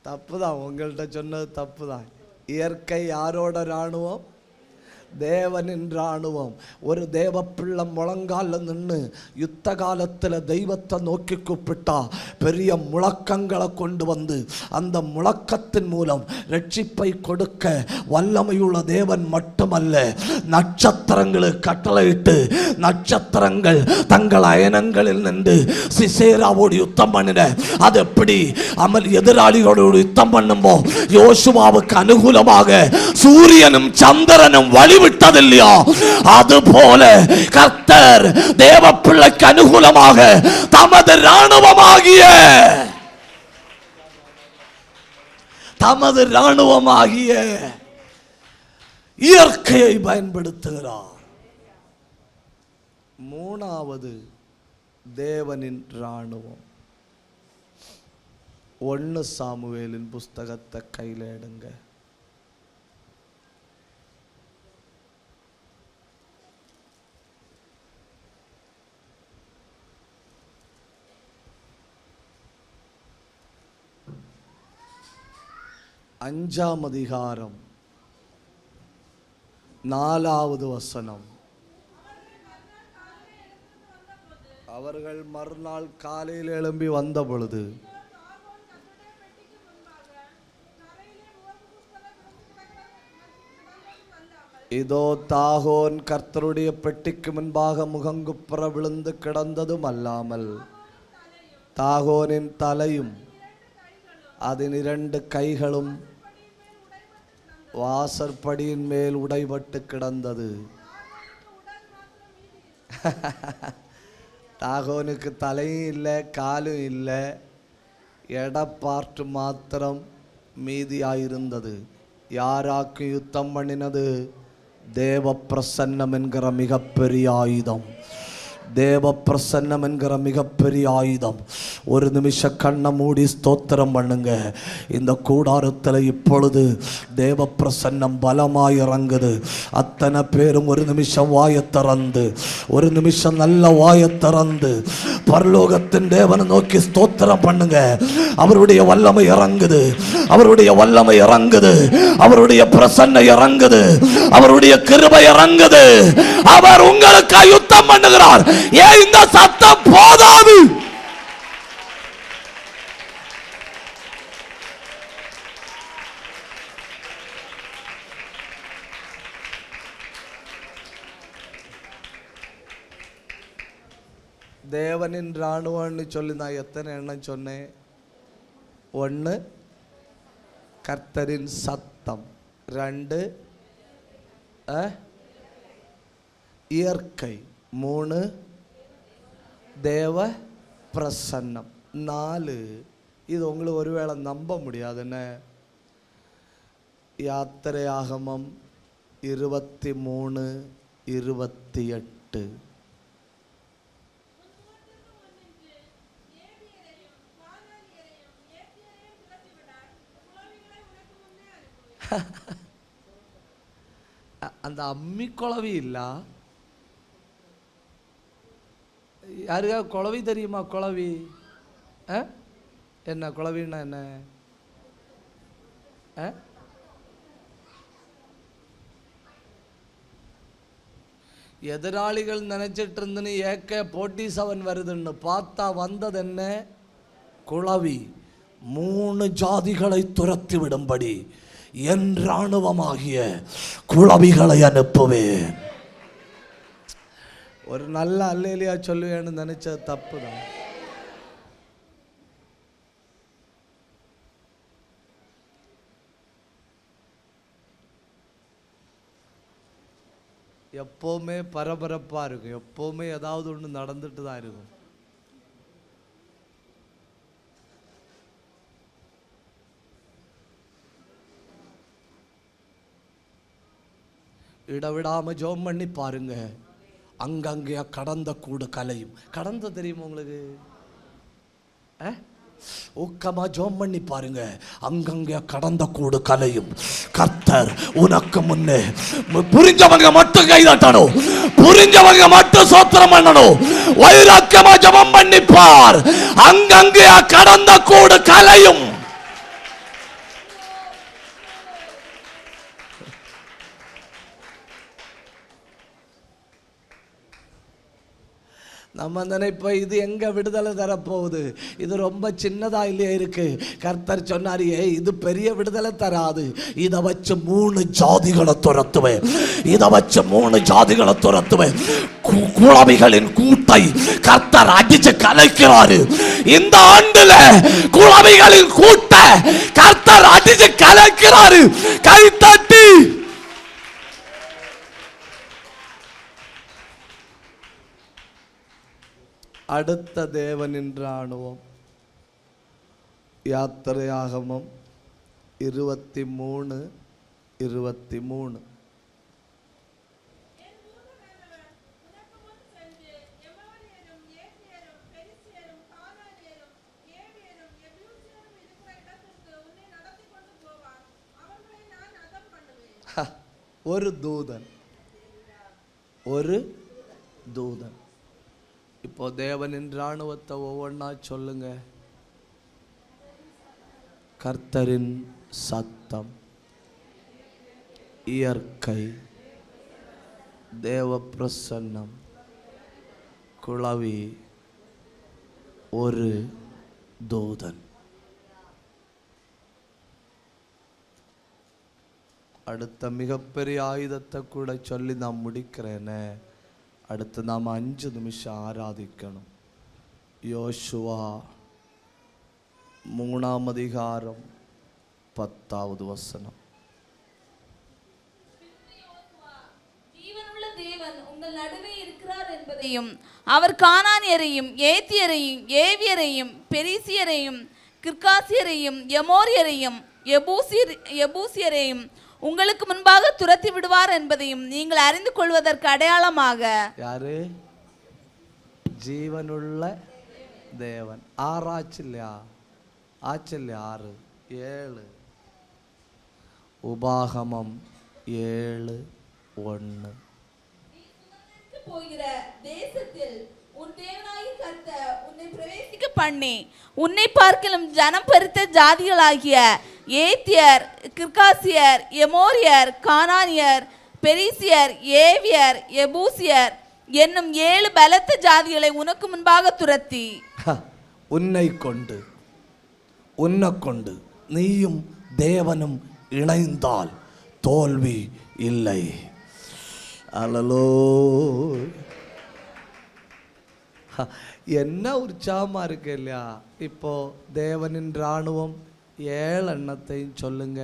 தப்புதான், உங்கள்கிட்ட சொன்னது தப்புதான். இயற்கை யாரோட இராணுவம்? தேவனின் இராணுவம். ஒரு தேவ பிள்ளை முழங்கால நின்று யுத்த காலத்தில் தெய்வத்தை நோக்கி கூப்பிட்டா பெரிய முழக்கங்களை கொண்டு வந்து அந்த முழக்கத்தின் மூலம் ரட்சிப்பை கொடுக்க வல்லமையுள்ள தேவன் மட்டுமல்ல, நட்சத்திரங்களுக்கு கட்டளையிட்டு நட்சத்திரங்கள் தங்கள் அயனங்களில் நின்று சிசேராவோடு யுத்தம் பண்ணின. அது எப்படி? எதிராளிகளோடு யுத்தம் பண்ணும்போ யோசுவாவுக்கு அனுகூலமாக சூரியனும் சந்திரனும் வழி விட்டதில்லையா? அதுபோல கர்த்தர் தேவ பிள்ளைக்கு அனுகூலமாக தமது இராணுவமாகிய இயற்கையை பயன்படுத்துகிறார். மூணாவது தேவனின் இராணுவம். 1 சாமுவேலின் புஸ்தகத்தை கையில எடுங்க. 5ஆம் அதிகாரம் 4வது வசனம். அவர்கள் மறுநாள் காலையில் எழும்பி வந்த பொழுது இதோ தாகோன் கர்த்தருடைய பெட்டிக்கு முன்பாக முகங்குப்புற விழுந்து கிடந்ததும் அல்லாமல் தாகோனின் தலையும் அதன் 2 கைகளும் வாசற்படியின் மேல் உடைபட்டு கிடந்தது. தாகோனுக்கு தலையும் இல்லை, காலும் இல்லை, எடப்பார்ட்டு மாத்திரம் மீதியாயிருந்தது. யாராக்கு யுத்தம் பண்ணினது? தேவ பிரசன்னம் என்கிற மிகப்பெரிய ஆயுதம். தேவ பிரசன்னம் என்கிற மிகப்பெரிய ஆயுதம். ஒரு நிமிஷம் கண்ணை மூடி ஸ்தோத்திரம் பண்ணுங்க. இந்த கூடாரத்தில் இப்பொழுது தேவ பிரசன்னம் பலமாய் இறங்குது. அத்தனை பேரும் ஒரு நிமிஷம் வாயை திறந்து, ஒரு நிமிஷம் நல்ல வாயை திறந்து பரலோகத்தின் தேவனை நோக்கி ஸ்தோத்திரம் பண்ணுங்க. அவருடைய வல்லமை இறங்குது, அவருடைய வல்லமை இறங்குது, அவருடைய பிரசன்னம் இறங்குது, அவருடைய கிருபை இறங்குது. அவர் உங்களுக்கு யுத்தம் பண்ணுகிறார். ஏன் இந்த சத்தம் போதாது? தேவனின் ராணுவம்னு சொல்லி நான் எத்தனை எண்ணம் சொன்னேன்? 1 கர்த்தரின் சத்தம், 2 இயற்கை, 3 தேவ பிரசன்னம், 4 இது உங்களுக்கு ஒருவேளை நம்ப முடியாதுன்னு யாத்திரையாகமம் 23:28. அந்த அம்மி குழவி இல்ல, யாருக்கா குழவி தெரியுமா? குழவி என்ன? குழவின்னா என்ன? எதிராளிகள் நினைச்சிட்டு இருந்துன்னு AK-47 வருதுன்னு பார்த்தா வந்தது என்ன? குழவி. 3 ஜாதிகளை துரத்தி விடும்படி என் ராணுவமாகிய குழவிகளை அனுப்புவேன். ஒரு நல்ல அல்லேலியா சொல்லுவேன்னு நினைச்ச தப்பு தான். எப்பவுமே பரபரப்பா இருக்கும், எப்பவுமே ஏதாவது ஒன்று நடந்துட்டு தான் இருக்கும். இடவிடாம ஜெபம் பண்ணி பாருங்க. அங்கங்கே கடந்த கூடு கலையும். கடந்த தெரியுமா உங்களுக்கு? ஊக்கமா ஜெபம் பண்ணி பாருங்க. அங்கங்கே கடந்த கூடு கலையும். கர்த்தர் உனக்கு முன்னே. புரிஞ்சவங்க மட்டும் கைதட்டணும், புரிஞ்சவங்க மட்டும் சோத்திரம் பண்ணணும். வைராக்கியமா ஜெபம் பண்ணி பார். அங்கங்கே கடந்த கூடு கலையும். நம்ம நினைப்ப இது எங்க விடுதலை தரப்போகுது, இது ரொம்ப சின்னதா இல்லையா இருக்கு. கர்த்தர் சொன்னாரியே இது பெரிய விடுதலை தராது. இதை வச்சு 3 ஜாதிகளை துரத்துவேன், இதை வச்சு 3 ஜாதிகளை துரத்துவேன். குழவிகளின் கூட்டை கர்த்தர் அடிச்சு கலைக்கிறாரு. இந்த ஆண்டுல குழவிகளின் கூட்டை கர்த்தர் அடிச்சு கலைக்கிறாரு. கை தட்டி அடுத்த தேவனின் ராணுவம். யாத்திரையாகமம் 23:23. ஒரு தூதன், ஒரு தூதன். இப்போ தேவனின் ராணுவத்தை ஒவ்வொன்றா சொல்லுங்க. கர்த்தரின் சத்தம், இயற்கை, தேவ பிரசன்னம், குளவி, ஒரு தூதன். அடுத்த மிகப்பெரிய ஆயுதத்தை கூட சொல்லி நான் முடிக்கிறேனே. அடுத்து நாம் 5 நிமிஷம் ஆராதிக்கணும். யோசுவா 3ஆம் அதிகாரம் 10வது வசனம். ஜீவனுள்ள தேவன் உங்கள் நடுவே இருக்கிறார் என்பதையும், அவர் கானானியரையும் ஏத்தியரையும் ஏவியரையும் பெரிசியரையும் கிர்காசியரையும் எமோரியரையும் எபூசியரையும் உங்களுக்கு முன்பாக துரத்தி விடுவார் என்பதையும் நீங்கள் அறிந்து கொள்வதற்கு அடையாளமாக. யாரு? ஜீவனுள்ள தேவன். 6 ஆச்சில்லையா? 6 7. உபாகமம் 7:1. போகிற தேசத்தில் உன் தேவனாகிய கர்த்தர் உன்னை பிரவேசிக்க பண்ணி உன்னை பார்க்கிலும் ஜனம் பறித்த ஜாதிகளாகிய ஏத்தியர் கிர்காசியர் எமோரியர் கானானியர் பெரிசியர் ஏவியர் எபூசியர் என்னும் 7 பலத்த ஜாதிகளை உனக்கு முன்பாக துரத்தி உன்னை கொண்டு உன்னை கொண்டு நீயும் தேவனும் இணைந்தால் தோல்வி இல்லை. அலலோ, என்ன உற்சாகமா இருக்கு இல்லையா? இப்போ தேவனின் இராணுவம் 7 எண்ணத்தையும் சொல்லுங்க,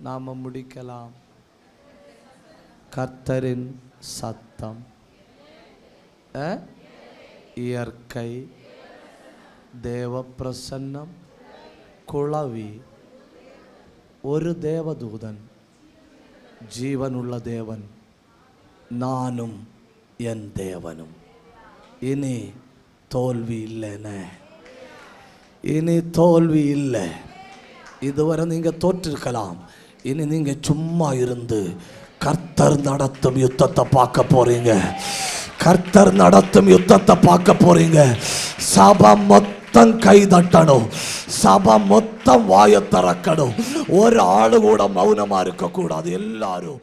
நாம முடிக்கலாம். கர்த்தரின் சத்தம், இயற்கை, தேவ பிரசன்னம், குளவி, ஒரு தேவதூதன், ஜீவனுள்ள தேவன், நானும் என் தேவனும். இனி தோல்வி இல்லைன்னு, இனி தோல்வி இல்லை. இதுவரை நீங்க தோற்றிருக்கலாம், இனி நீங்க சும்மா இருந்து கர்த்தர் நடத்தும் யுத்தத்தை பார்க்க போறீங்க. கர்த்தர் நடத்தும் யுத்தத்தை பார்க்க போறீங்க. சபை மொத்தம் கை தட்டணும், சபை மொத்தம் வாயை திறக்கணும். ஒரு ஆளு கூட மௌனமா இருக்க கூடாது. எல்லாரும்